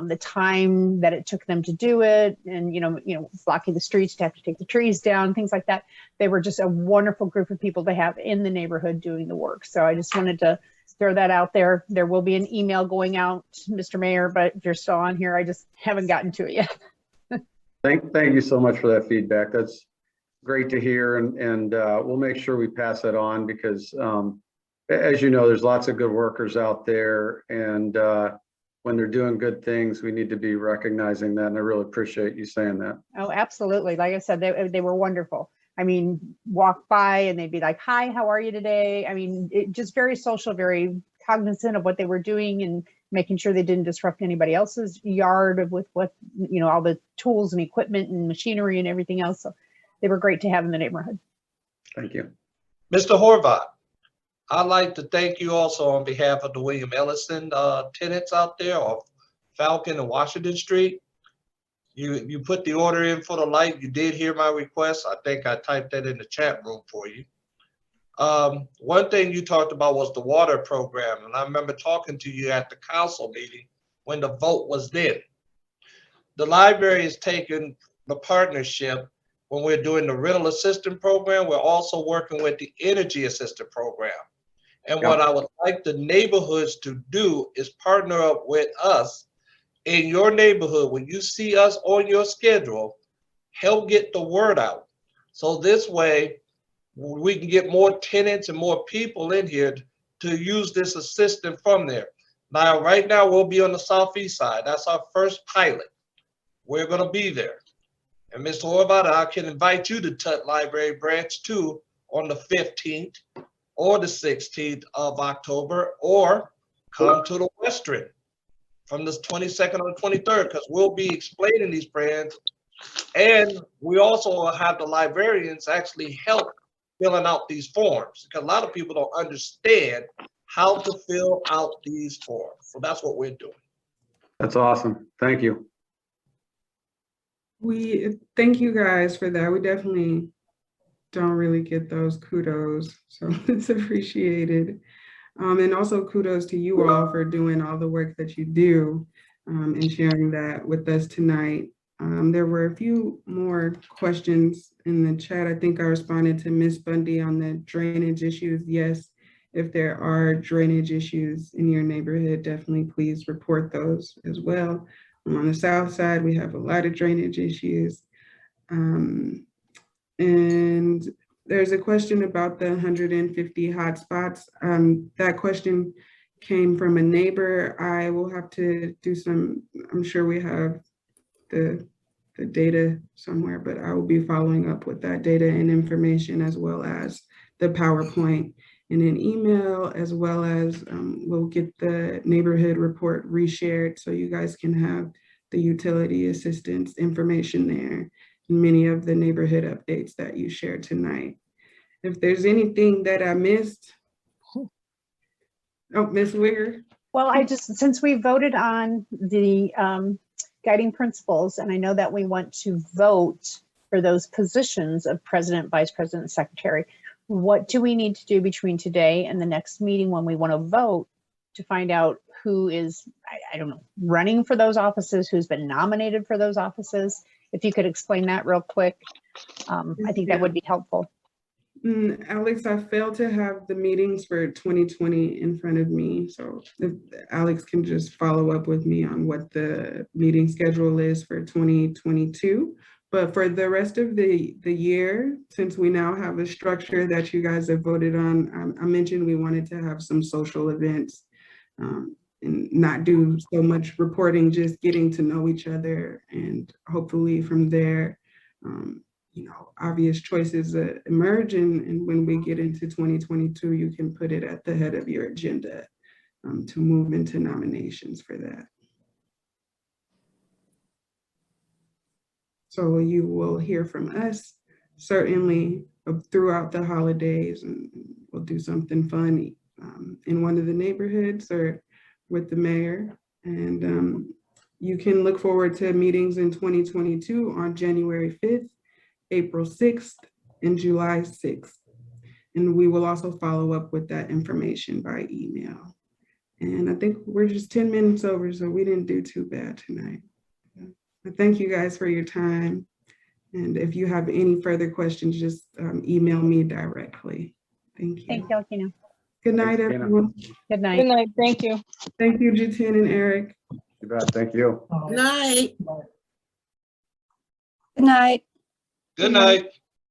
the time that it took them to do it, and you know, blocking the streets to have to take the trees down, things like that. They were just a wonderful group of people to have in the neighborhood doing the work. So I just wanted to throw that out there. There will be an email going out, Mr. Mayor, but if you're still on here, I just haven't gotten to it yet.
Thank you so much for that feedback. That's great to hear, and we'll make sure we pass that on because, as you know, there's lots of good workers out there, and when they're doing good things, we need to be recognizing that, and I really appreciate you saying that.
Oh, absolutely. Like I said, they were wonderful. I mean, walk by and they'd be like, hi, how are you today? I mean, just very social, very cognizant of what they were doing and making sure they didn't disrupt anybody else's yard with what, you know, all the tools and equipment and machinery and everything else. So they were great to have in the neighborhood.
Thank you.
Mr. Horvath, I'd like to thank you also on behalf of the William Ellison tenants out there of Falcon and Washington Street. You put the order in for the light. You did hear my request. I think I typed that in the chat room for you. One thing you talked about was the water program. And I remember talking to you at the council meeting when the vote was then. The library has taken the partnership when we're doing the rental assistance program. We're also working with the energy assistance program. And what I would like the neighborhoods to do is partner up with us in your neighborhood. When you see us on your schedule, help get the word out. So this way we can get more tenants and more people in here to use this assistance from there. Now, right now we'll be on the southeast side. That's our first pilot. We're gonna be there. And Mr. Horvath, I can invite you to Tut Library Branch 2 on the 15th or the 16th of October, or come to the Western from the 22nd or the 23rd, because we'll be explaining these plans. And we also have the librarians actually help filling out these forms, because a lot of people don't understand how to fill out these forms. So that's what we're doing.
That's awesome. Thank you.
We thank you guys for that. We definitely don't really get those kudos, so it's appreciated. And also kudos to you all for doing all the work that you do and sharing that with us tonight. There were a few more questions in the chat. I think I responded to Ms. Bundy on the drainage issues. Yes, if there are drainage issues in your neighborhood, definitely please report those as well. On the south side, we have a lot of drainage issues. And there's a question about the 150 hotspots. That question came from a neighbor. I will have to do some, I'm sure we have the data somewhere, but I will be following up with that data and information, as well as the PowerPoint in an email, as well as we'll get the neighborhood report reshared so you guys can have the utility assistance information there and many of the neighborhood updates that you shared tonight. If there's anything that I missed. Oh, Ms. Wigger.
Well, since we voted on the guiding principles, and I know that we want to vote for those positions of president, vice president, and secretary, what do we need to do between today and the next meeting when we want to vote to find out who is, I don't know, running for those offices, who's been nominated for those offices. If you could explain that real quick, I think that would be helpful.
Alex, I failed to have the meetings for 2020 in front of me. So if Alex can just follow up with me on what the meeting schedule is for 2022. But for the rest of the year, since we now have a structure that you guys have voted on, I mentioned we wanted to have some social events and not do so much reporting, just getting to know each other. And hopefully from there, you know, obvious choices emerge, and when we get into 2022, you can put it at the head of your agenda to move into nominations for that. So you will hear from us certainly throughout the holidays, and we'll do something fun in one of the neighborhoods or with the mayor. And you can look forward to meetings in 2022 on January 5th, April 6th, and July 6th. And we will also follow up with that information by email. And I think we're just 10 minutes over, so we didn't do too bad tonight. But thank you guys for your time. And if you have any further questions, just email me directly. Thank you.
Thank you, Alkina.
Good night, everyone.
Good night.
Good night. Thank you.
Thank you, Jitin and Eric.
You bet. Thank you.
Night.
Good night.
Good night.